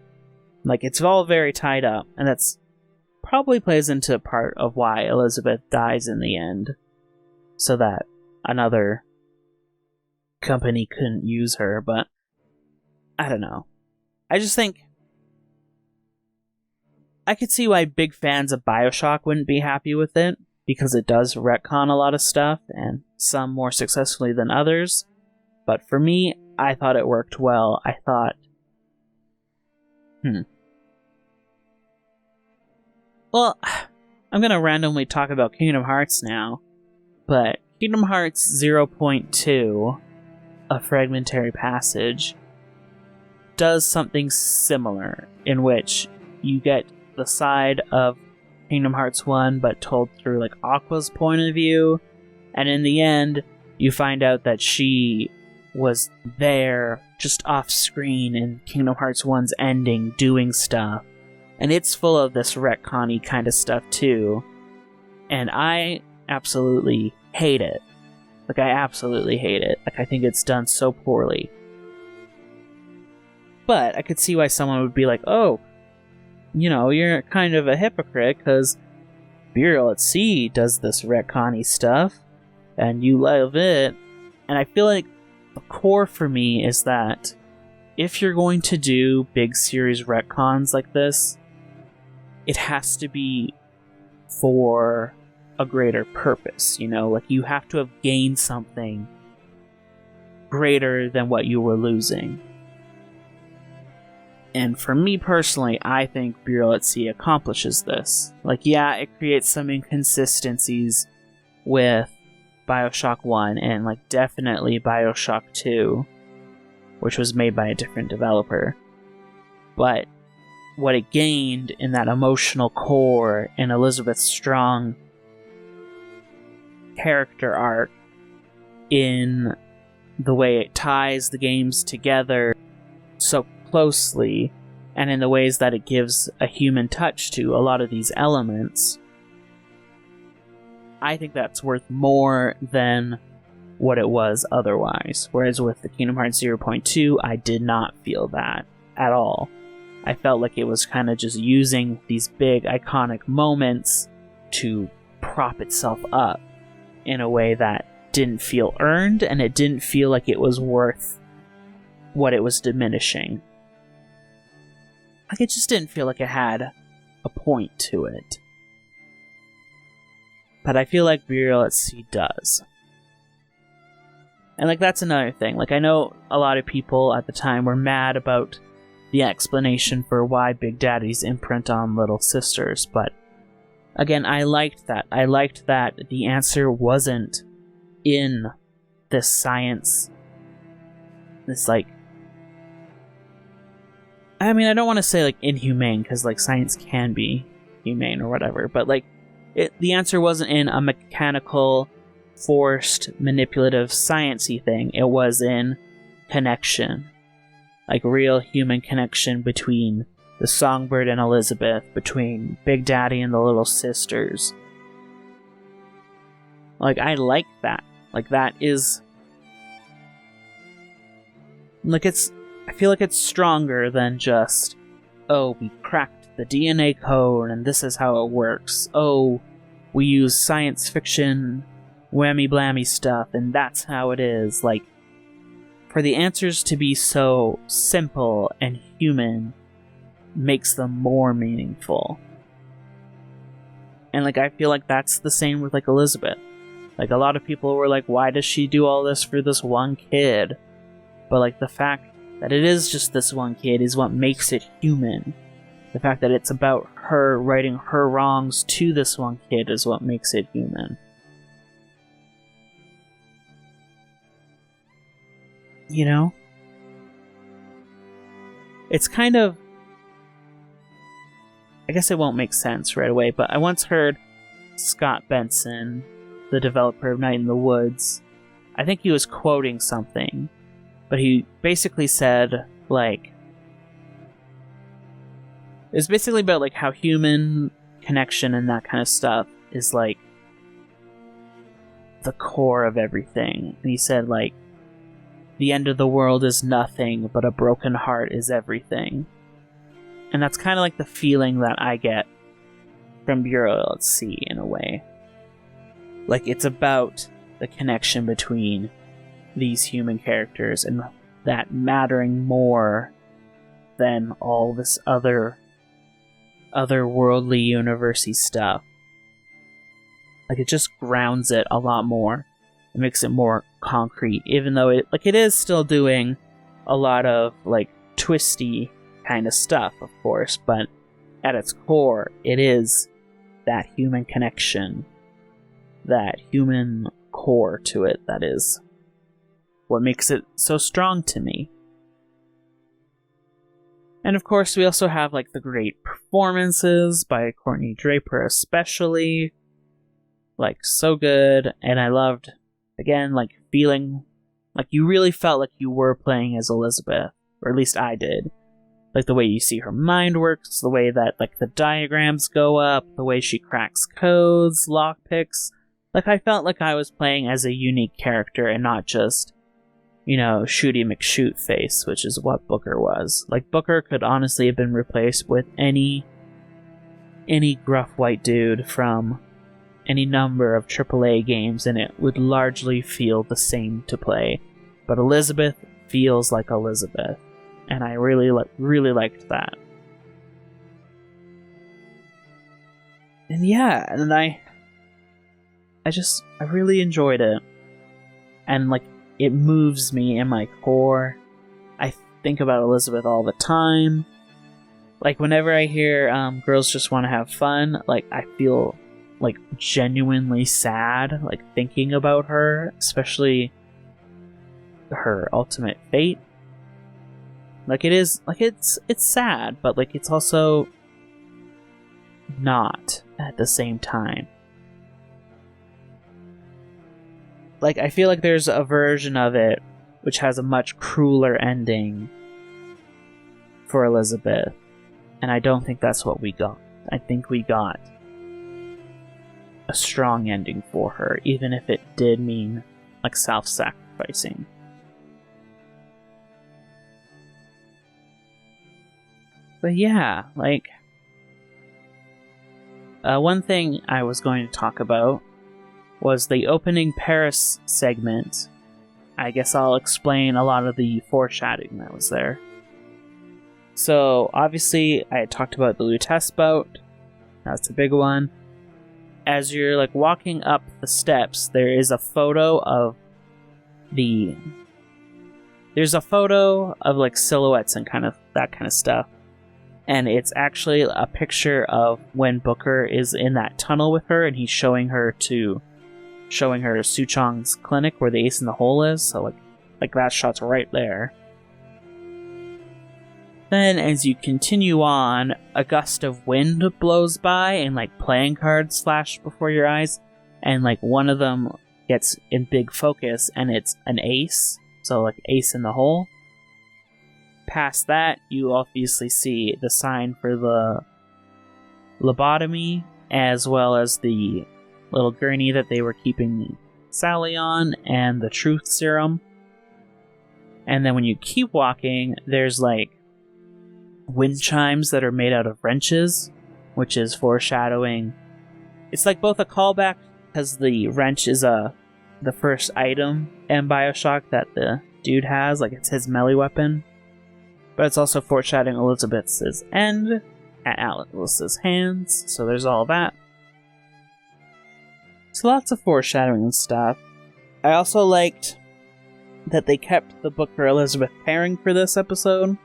It's all very tied up, and that's probably plays into part of why Elizabeth dies in the end, so that another company couldn't use her, but I don't know. I just think I could see why big fans of BioShock wouldn't be happy with it, because it does retcon a lot of stuff, and some more successfully than others. But for me, I thought it worked well. I thought, Well, I'm gonna randomly talk about Kingdom Hearts now, but Kingdom Hearts 0.2, A Fragmentary Passage, does something similar, in which you get the side of Kingdom Hearts 1, but told through like Aqua's point of view, and in the end, you find out that she was there, just off screen in Kingdom Hearts 1's ending, doing stuff. And it's full of this retcon-y kind of stuff too. And I absolutely hate it. Like, I absolutely hate it. Like, I think it's done so poorly. But I could see why someone would be like, oh, you know, you're kind of a hypocrite, because Burial at Sea does this retcon-y stuff, and you love it. And I feel like the core for me is that if you're going to do big series retcons like this, it has to be for a greater purpose, you know? Like, you have to have gained something greater than what you were losing. And for me personally, I think Burial at Sea accomplishes this. Like, yeah, it creates some inconsistencies with BioShock 1 and, like, definitely BioShock 2, which was made by a different developer. But what it gained in that emotional core and Elizabeth's strong character arc, in the way it ties the games together so closely, and in the ways that it gives a human touch to a lot of these elements, I think that's worth more than what it was otherwise. Whereas with the Kingdom Hearts 0.2, I did not feel that at all. I felt like it was kind of just using these big iconic moments to prop itself up in a way that didn't feel earned, and it didn't feel like it was worth what it was diminishing. Like, it just didn't feel like it had a point to it. But I feel like Burial at Sea does. And, like, that's another thing. Like, I know a lot of people at the time were mad about the explanation for why Big Daddy's imprint on Little Sisters, but again, I liked that. I liked that the answer wasn't in this science. This, like, I mean, I don't want to say, like, inhumane, because, like, science can be humane or whatever, but, like, the answer wasn't in a mechanical, forced, manipulative, science-y thing. It was in connection. Like, real human connection between the Songbird and Elizabeth, between Big Daddy and the Little Sisters. Like, I like that. Like, that is... Like, I feel like it's stronger than just, oh, we cracked the DNA code and this is how it works. Oh, we use science fiction whammy-blammy stuff and that's how it is. Like, for the answers to be so simple and human makes them more meaningful. And, like, I feel like that's the same with, like, Elizabeth. Like, a lot of people were like, why does she do all this for this one kid? But, like, the fact that it is just this one kid is what makes it human. The fact that it's about her righting her wrongs to this one kid is what makes it human. You know? It's kind of... I guess it won't make sense right away, but I once heard Scott Benson, the developer of Night in the Woods, I think he was quoting something, but he basically said, like... It was basically about, like, how human connection and that kind of stuff is, like, the core of everything. And he said, like, the end of the world is nothing, but a broken heart is everything. And that's kind of like the feeling that I get from Burial at Sea, in a way. Like, it's about the connection between these human characters, and that mattering more than all this otherworldly, university stuff. Like, it just grounds it a lot more. It makes it more concrete, even though it is still doing a lot of, like, twisty kind of stuff, of course, but at its core, it is that human connection, that human core to it that is what makes it so strong to me. And of course, we also have, like, the great performances by Courtney Draper, especially. Like, so good. And I loved, again, like, feeling like you really felt like you were playing as Elizabeth. Or at least I did. Like, the way you see her mind works, the way that, like, the diagrams go up, the way she cracks codes, lockpicks. Like, I felt like I was playing as a unique character and not just, you know, Shooty McShootface, which is what Booker was. Like, Booker could honestly have been replaced with any gruff white dude from any number of AAA games, and it would largely feel the same to play. But Elizabeth feels like Elizabeth, and I really liked that. And yeah, and I really enjoyed it, and like, it moves me in my core. I think about Elizabeth all the time. Like, whenever I hear Girls Just Want to Have Fun, like, I feel like genuinely sad, like, thinking about her, especially her ultimate fate. Like, it's sad, but like, it's also not at the same time. Like, I feel like there's a version of it which has a much crueler ending for Elizabeth, and I don't think that's what we got. I think we got a strong ending for her, even if it did mean, like, self-sacrificing. But yeah, like, one thing I was going to talk about was the opening Paris segment. I guess I'll explain a lot of the foreshadowing that was there. So, obviously, I had talked about the Lutece boat. That's a big one. As you're, like, walking up the steps, there is a photo of like, silhouettes and kind of that kind of stuff. And it's actually a picture of when Booker is in that tunnel with her, and he's showing her Suchong's clinic where the ace in the hole is. So like that shot's right there. Then as you continue on, a gust of wind blows by and like playing cards flash before your eyes, and like one of them gets in big focus and it's an ace. So like ace in the hole. Past that, you obviously see the sign for the lobotomy, as well as the little gurney that they were keeping Sally on, and the truth serum. And then when you keep walking, there's like wind chimes that are made out of wrenches, which is foreshadowing. It's like both a callback, because the wrench is the first item in BioShock that the dude has, like it's his melee weapon. But it's also foreshadowing Elizabeth's end at Alice's hands, so there's all that. So lots of foreshadowing and stuff. I also liked that they kept the Booker-Elizabeth pairing for this episode.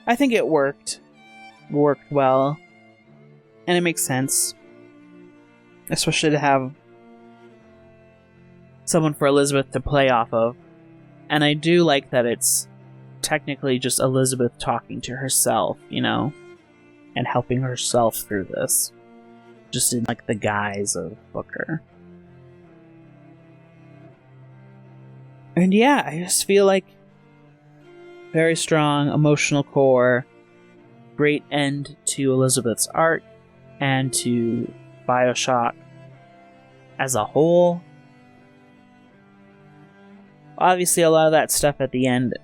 I think it worked. It worked well. And it makes sense. Especially to have someone for Elizabeth to play off of. And I do like that it's technically just Elizabeth talking to herself, you know, and helping herself through this, just in like the guise of Booker. And yeah, I just feel like very strong emotional core, great end to Elizabeth's arc and to BioShock as a whole. Obviously, a lot of that stuff at the end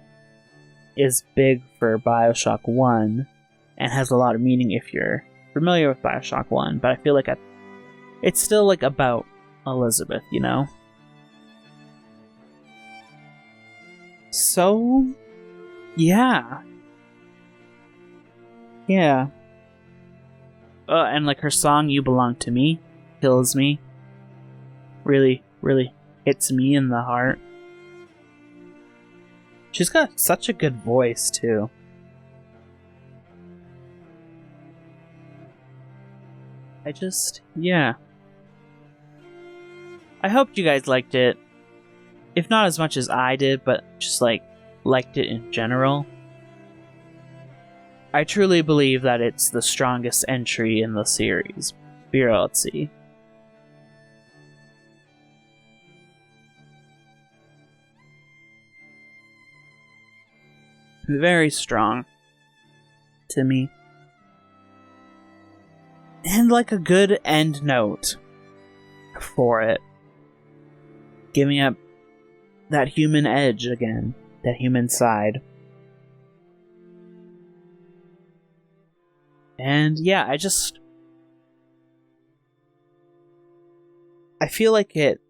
is big for BioShock 1 and has a lot of meaning if you're familiar with BioShock 1, but I feel like it's still like about Elizabeth, you know? So, yeah. Yeah. And like her song, You Belong to Me, kills me. Really, really hits me in the heart. She's got such a good voice, too. Yeah. I hoped you guys liked it. If not as much as I did, but just liked it in general. I truly believe that it's the strongest entry in the series, Burial at Sea. Very strong to me. And like a good end note for it. Giving up that human edge again, that human side. And yeah, I feel like it...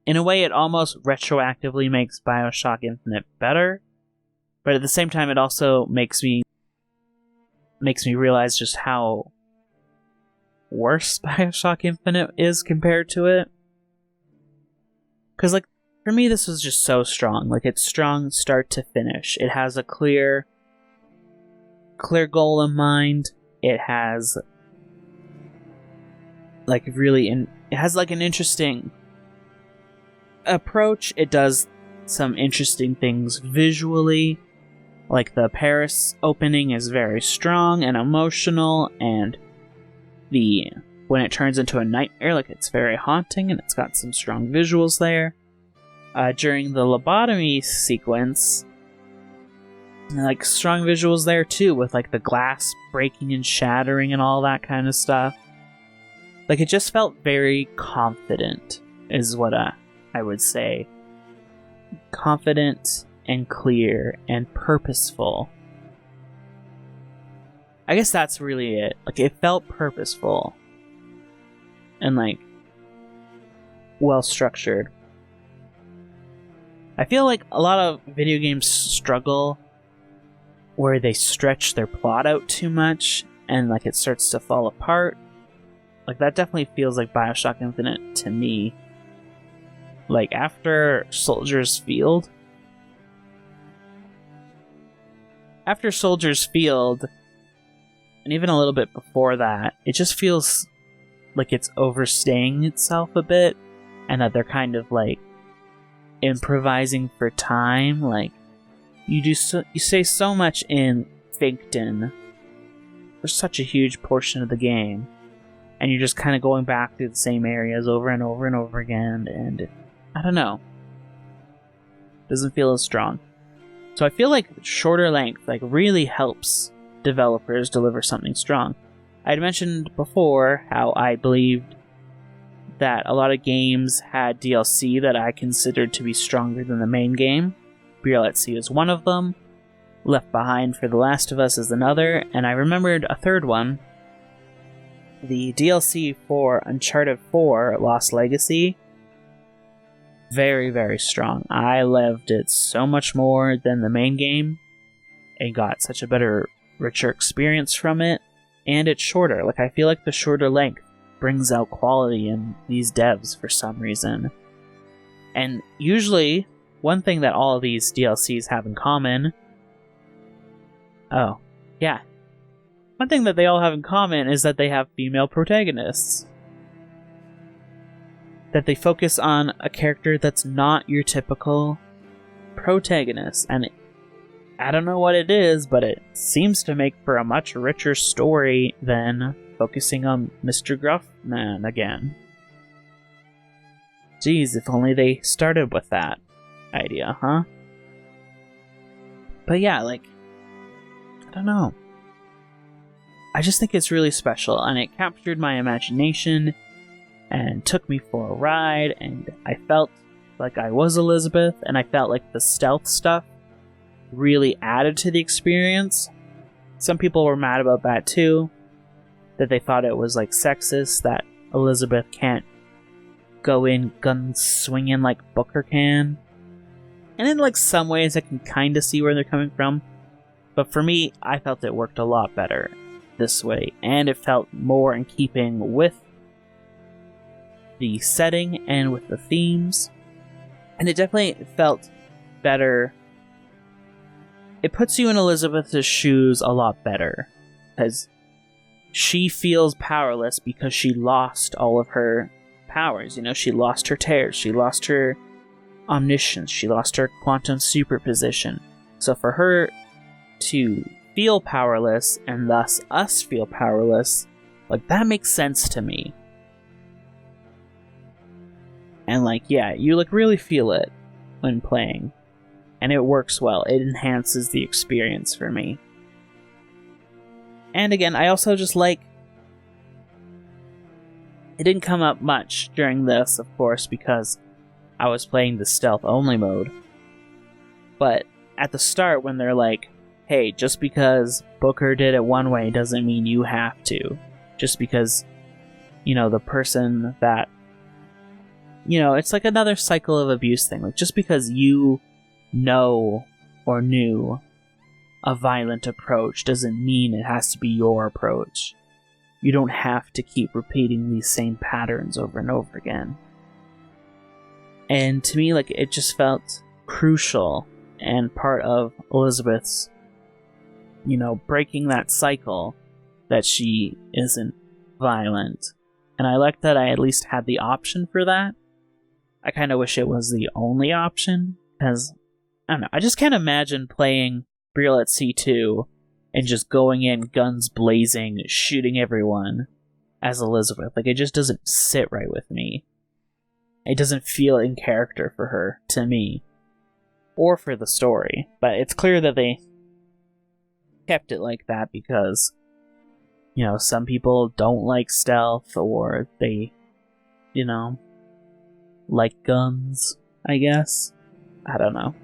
In a way, it almost retroactively makes BioShock Infinite better, but at the same time, it also makes me realize just how worse BioShock Infinite is compared to it. Because, like, for me, this was just so strong. Like, it's strong start to finish. It has a clear goal in mind. It has, like, it has, like, an interesting approach. It does some interesting things visually. Like, the Paris opening is very strong and emotional, and when it turns into a nightmare, like, it's very haunting, and it's got some strong visuals there. During the lobotomy sequence, like, strong visuals there too, with like the glass breaking and shattering and all that kind of stuff. Like, it just felt very confident, is what I would say. Confident and clear and purposeful. I guess that's really it. Like, it felt purposeful and, like, well structured. I feel like a lot of video games struggle where they stretch their plot out too much and, like, it starts to fall apart. Like, that definitely feels like BioShock Infinite to me. Like, after Soldier's Field, and even a little bit before that, it just feels like it's overstaying itself a bit, and that they're kind of, like, improvising for time. Like, you say so much in Finkton for such a huge portion of the game, and you're just kind of going back through the same areas over and over and over again, and I don't know, doesn't feel as strong. So I feel like shorter length, like, really helps developers deliver something strong. I'd mentioned before how I believed that a lot of games had DLC that I considered to be stronger than the main game. Burial at Sea is one of them. Left Behind for The Last of Us is another, and I remembered a third one. The DLC for Uncharted 4 Lost Legacy. Very, very strong. I loved it so much more than the main game. It got such a better, richer experience from it, and it's shorter. Like, I feel like the shorter length brings out quality in these devs for some reason. And usually, one thing that all of these DLCs have in common... Oh, yeah. One thing that they all have in common is that they have female protagonists. That they focus on a character that's not your typical protagonist. And I don't know what it is, but it seems to make for a much richer story than focusing on Mr. Gruffman again. Geez, if only they started with that idea, huh? But yeah, like, I don't know. I just think it's really special, and it captured my imagination and took me for a ride, and I felt like I was Elizabeth, and I felt like the stealth stuff really added to the experience. Some people were mad about that too, that they thought it was, like, sexist, that Elizabeth can't go in guns swinging like Booker can. And in, like, some ways I can kind of see where they're coming from, but for me, I felt it worked a lot better. this way, and it felt more in keeping with the setting and with the themes, and it definitely felt better. It puts you in Elizabeth's shoes a lot better, because she feels powerless because she lost all of her powers. You know, she lost her tears, she lost her omniscience, she lost her quantum superposition. So for her to feel powerless, and thus us feel powerless, like, that makes sense to me. And like, yeah, you like really feel it when playing, and it works well. It enhances the experience for me. And again, I also just like, it didn't come up much during this, of course, because I was playing the stealth only mode. But at the start, when they're like, hey, just because Booker did it one way doesn't mean you have to. Just because, you know, the person that, you know, it's like another cycle of abuse thing. Like, just because you know or knew a violent approach doesn't mean it has to be your approach. You don't have to keep repeating these same patterns over and over again. And to me, like, it just felt crucial and part of Elizabeth's, you know, breaking that cycle, that she isn't violent. And I like that I at least had the option for that. I kind of wish it was the only option, because, I don't know, I just can't imagine playing Burial at Sea 2 and just going in guns blazing, shooting everyone as Elizabeth. Like, it just doesn't sit right with me. It doesn't feel in character for her, to me, or for the story. But it's clear that they kept it like that because, you know, some people don't like stealth, or they, you know, like guns, I guess. I don't know.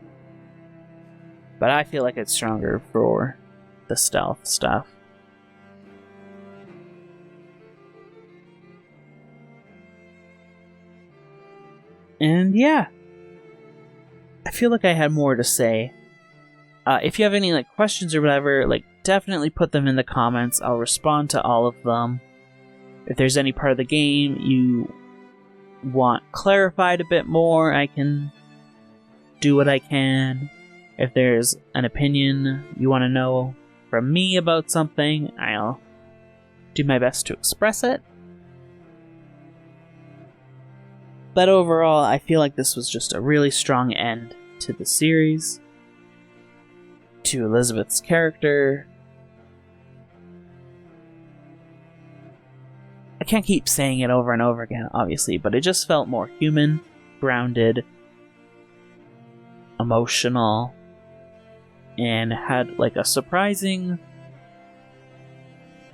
But I feel like it's stronger for the stealth stuff. And yeah, I feel like I had more to say. If you have any like questions or whatever, like, definitely put them in the comments. I'll respond to all of them. If there's any part of the game you want clarified a bit more, I can do what I can. If there's an opinion you want to know from me about something, I'll do my best to express it. But overall, I feel like this was just a really strong end to the series, to Elizabeth's character. I can't keep saying it over and over again, obviously, but it just felt more human, grounded, emotional, and had like a surprising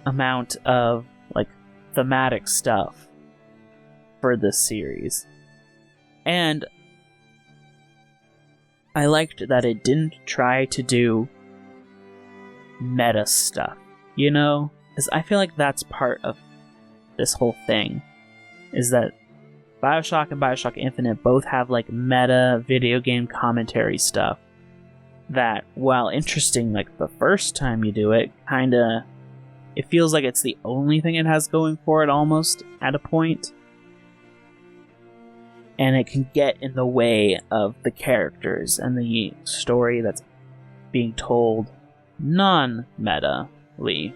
amount of like thematic stuff for this series. And I liked that it didn't try to do meta stuff, you know? Because I feel like that's part of this whole thing, is that BioShock and BioShock Infinite both have like meta video game commentary stuff that, while interesting like the first time you do it, kinda, it feels like it's the only thing it has going for it almost at a point. And it can get in the way of the characters and the story that's being told non-meta-ly.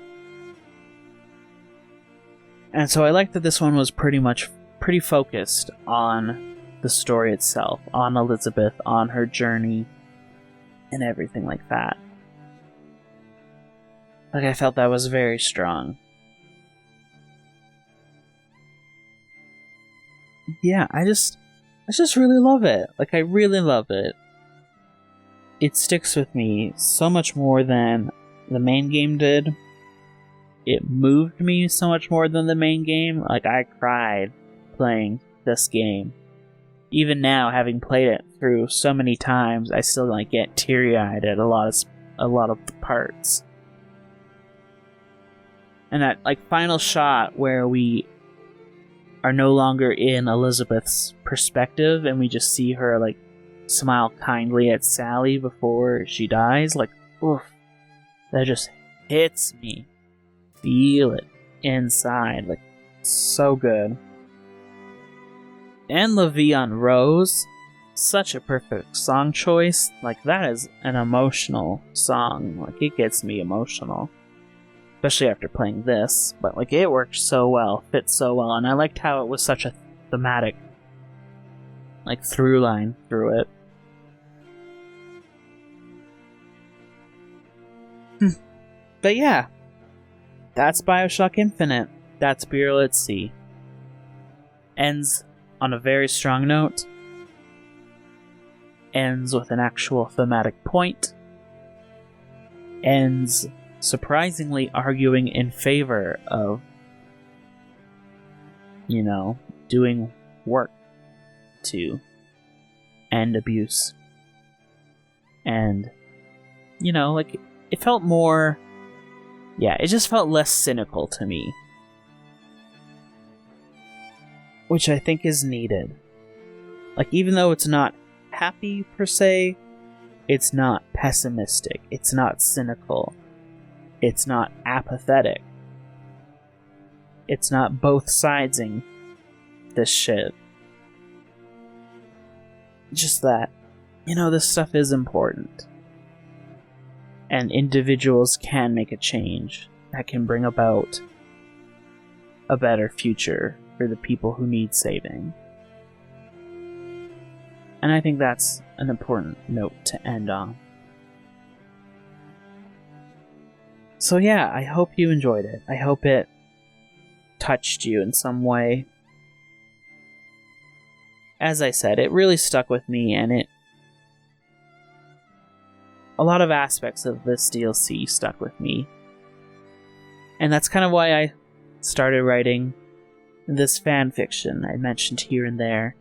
And so I like that this one was pretty focused on the story itself, on Elizabeth, on her journey, and everything like that. Like, I felt that was very strong. Yeah, I just really love it. Like, I really love it. It sticks with me so much more than the main game did. It moved me so much more than the main game. Like, I cried playing this game. Even now, having played it through so many times, I still like get teary-eyed at a lot of the parts. And that like final shot where we are no longer in Elizabeth's perspective and we just see her like smile kindly at Sally before she dies, like, oof, that just hits me. feel it inside. Like, so good. And La Vie en Rose, such a perfect song choice. Like, that is an emotional song. Like, it gets me emotional. Especially after playing this. But, like, it worked so well, fits so well, and I liked how it was such a thematic, like, through line through it. But yeah, that's BioShock Infinite. That's Burial at Sea. Ends on a very strong note. Ends with an actual thematic point. Ends surprisingly arguing in favor of, you know, doing work to end abuse. And, you know, like, it felt more... Yeah, it just felt less cynical to me. Which I think is needed. Like, even though it's not happy per se, it's not pessimistic, it's not cynical, it's not apathetic. It's not both sidesing this shit. Just that, you know, this stuff is important. And individuals can make a change that can bring about a better future for the people who need saving. And I think that's an important note to end on. So yeah, I hope you enjoyed it. I hope it touched you in some way. As I said, it really stuck with me, and a lot of aspects of this DLC stuck with me. And that's kind of why I started writing this fan fiction I mentioned here and there.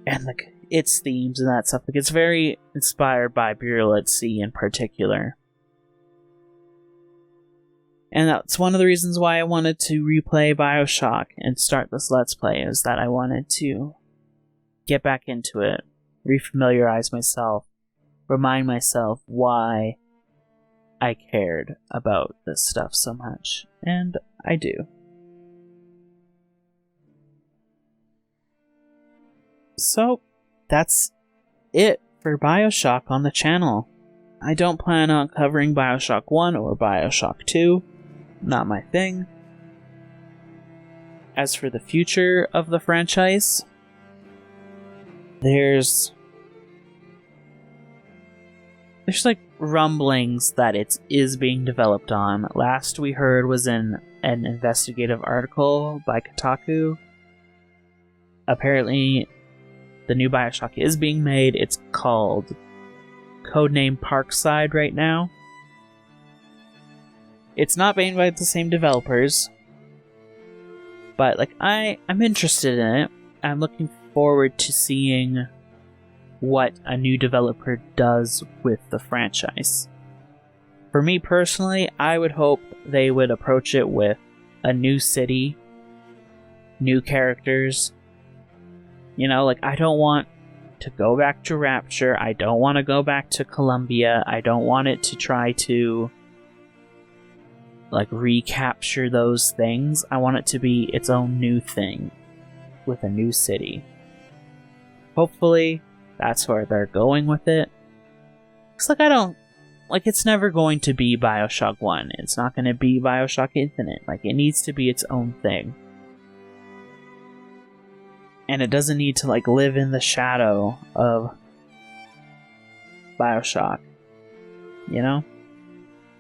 And like its themes and that stuff. Like, it's very inspired by Burial at Sea in particular. And that's one of the reasons why I wanted to replay BioShock and start this Let's Play, is that I wanted to get back into it, refamiliarize myself, remind myself why I cared about this stuff so much. And I do. So, that's it for BioShock on the channel. I don't plan on covering BioShock 1 or BioShock 2. Not my thing. As for the future of the franchise, there's like rumblings that it is being developed on. Last we heard was in an investigative article by Kotaku. Apparently, the new BioShock is being made. It's called Codename Parkside right now. It's not made by the same developers, but like I'm interested in it. I'm looking forward to seeing what a new developer does with the franchise. For me personally, I would hope they would approach it with a new city, new characters. You know, like, I don't want to go back to Rapture. I don't want to go back to Columbia. I don't want it to try to like recapture those things. I want it to be its own new thing with a new city. Hopefully that's where they're going with it. It's like, it's never going to be BioShock 1. It's not going to be BioShock Infinite. Like, it needs to be its own thing. And it doesn't need to like live in the shadow of BioShock. You know?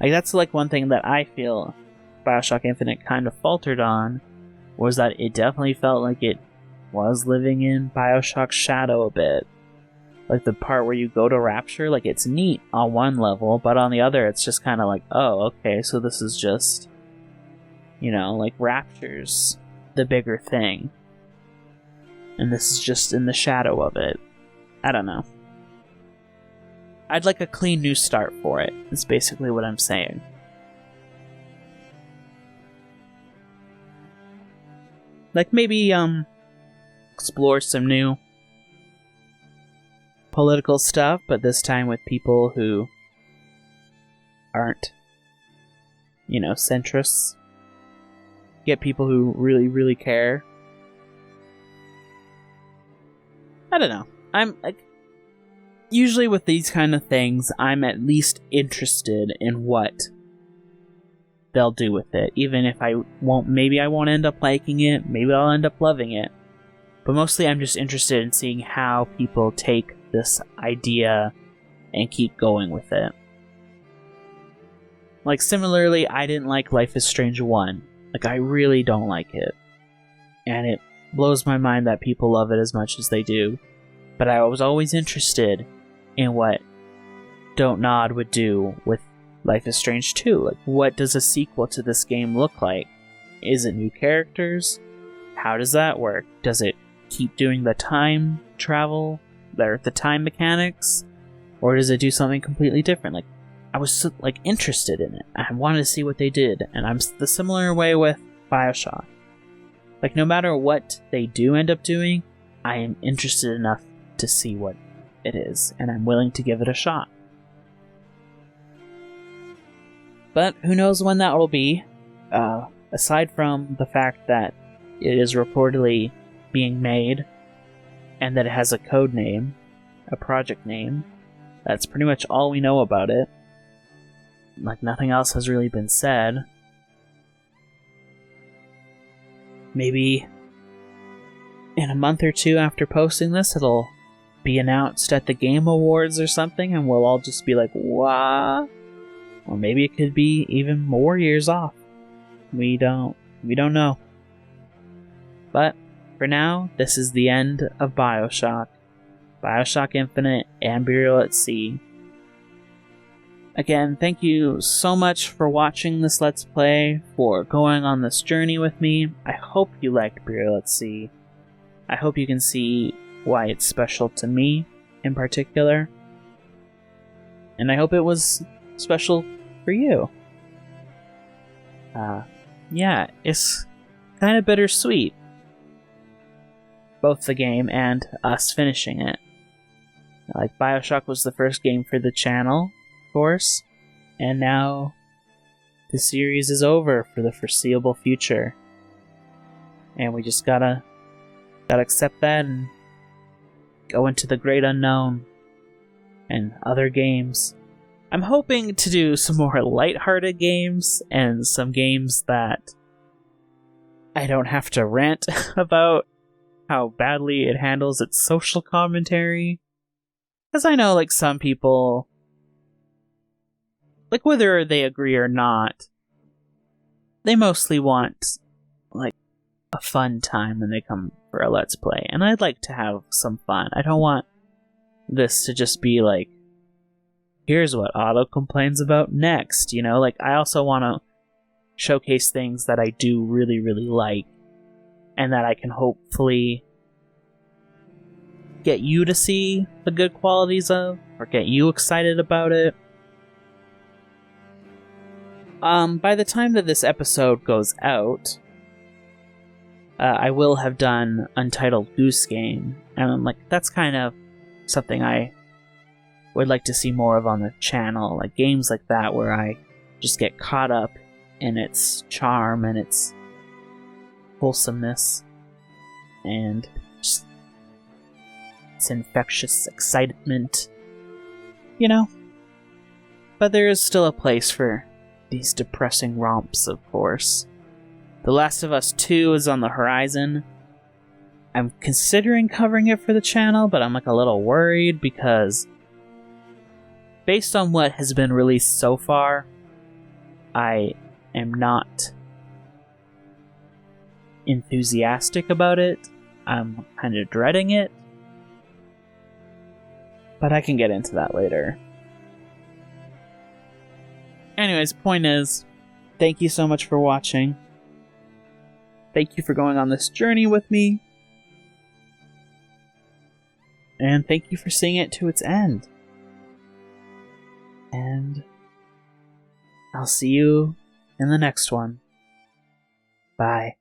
Like, that's like one thing that I feel BioShock Infinite kind of faltered on, was that it definitely felt like it was living in BioShock's shadow a bit. Like, the part where you go to Rapture, like, it's neat on one level, but on the other it's just kind of like, oh, okay, so this is just, you know, like, Rapture's the bigger thing. And this is just in the shadow of it. I don't know. I'd like a clean new start for it, is basically what I'm saying. Like, maybe, explore some new political stuff, but this time with people who aren't, centrists. Get people who really, really care. I don't know. I'm like, usually with these kind of things, I'm at least interested in what they'll do with it. Even if maybe I won't end up liking it, maybe I'll end up loving it. But mostly I'm just interested in seeing how people take this idea and keep going with it. Like, similarly, I didn't like Life is Strange 1. Like, I really don't like it. And it blows my mind that people love it as much as they do. But I was always interested in what Don't Nod would do with Life is Strange 2. Like, what does a sequel to this game look like? Is it new characters? How does that work? Does it keep doing the time travel, the time mechanics? Or does it do something completely different? Like, I was so, interested in it. I wanted to see what they did. And I'm the similar way with BioShock. Like, no matter what they do end up doing, I am interested enough to see what it is, and I'm willing to give it a shot. But who knows when that will be? Aside from the fact that it is reportedly being made, and that it has a code name, a project name, that's pretty much all we know about it. Like, nothing else has really been said. Maybe in a month or two after posting this, it'll be announced at the Game Awards or something, and we'll all just be like, what? Or maybe it could be even more years off. We don't know. But for now, this is the end of BioShock. BioShock Infinite and Burial at Sea. Again, thank you so much for watching this Let's Play, for going on this journey with me. I hope you liked Burial at Sea. I hope you can see why it's special to me in particular. And I hope it was special for you. Yeah, it's kind of bittersweet. Both the game and us finishing it. Like, BioShock was the first game for the channel, of course, and now the series is over for the foreseeable future. And we just gotta accept that and go into the great unknown and other games. I'm hoping to do some more lighthearted games and some games that I don't have to rant about how badly it handles its social commentary. Because I know, like, some people, like, whether they agree or not, they mostly want, like, a fun time when they come for a Let's Play. And I'd like to have some fun. I don't want this to just be like, here's what Otto complains about next, you know? Like, I also want to showcase things that I do really, really like, and that I can hopefully get you to see the good qualities of, or get you excited about it. By the time that this episode goes out, I will have done Untitled Goose Game, and I'm like, that's kind of something I would like to see more of on the channel, like games like that where I just get caught up in its charm and its wholesomeness and just its infectious excitement, you know? But there is still a place for these depressing romps, of course. The Last of Us 2 is on the horizon. I'm considering covering it for the channel, but I'm like a little worried because based on what has been released so far, I am not enthusiastic about it. I'm kind of dreading it. But I can get into that later. Anyways, point is, thank you so much for watching. Thank you for going on this journey with me. And thank you for seeing it to its end. And I'll see you in the next one. Bye.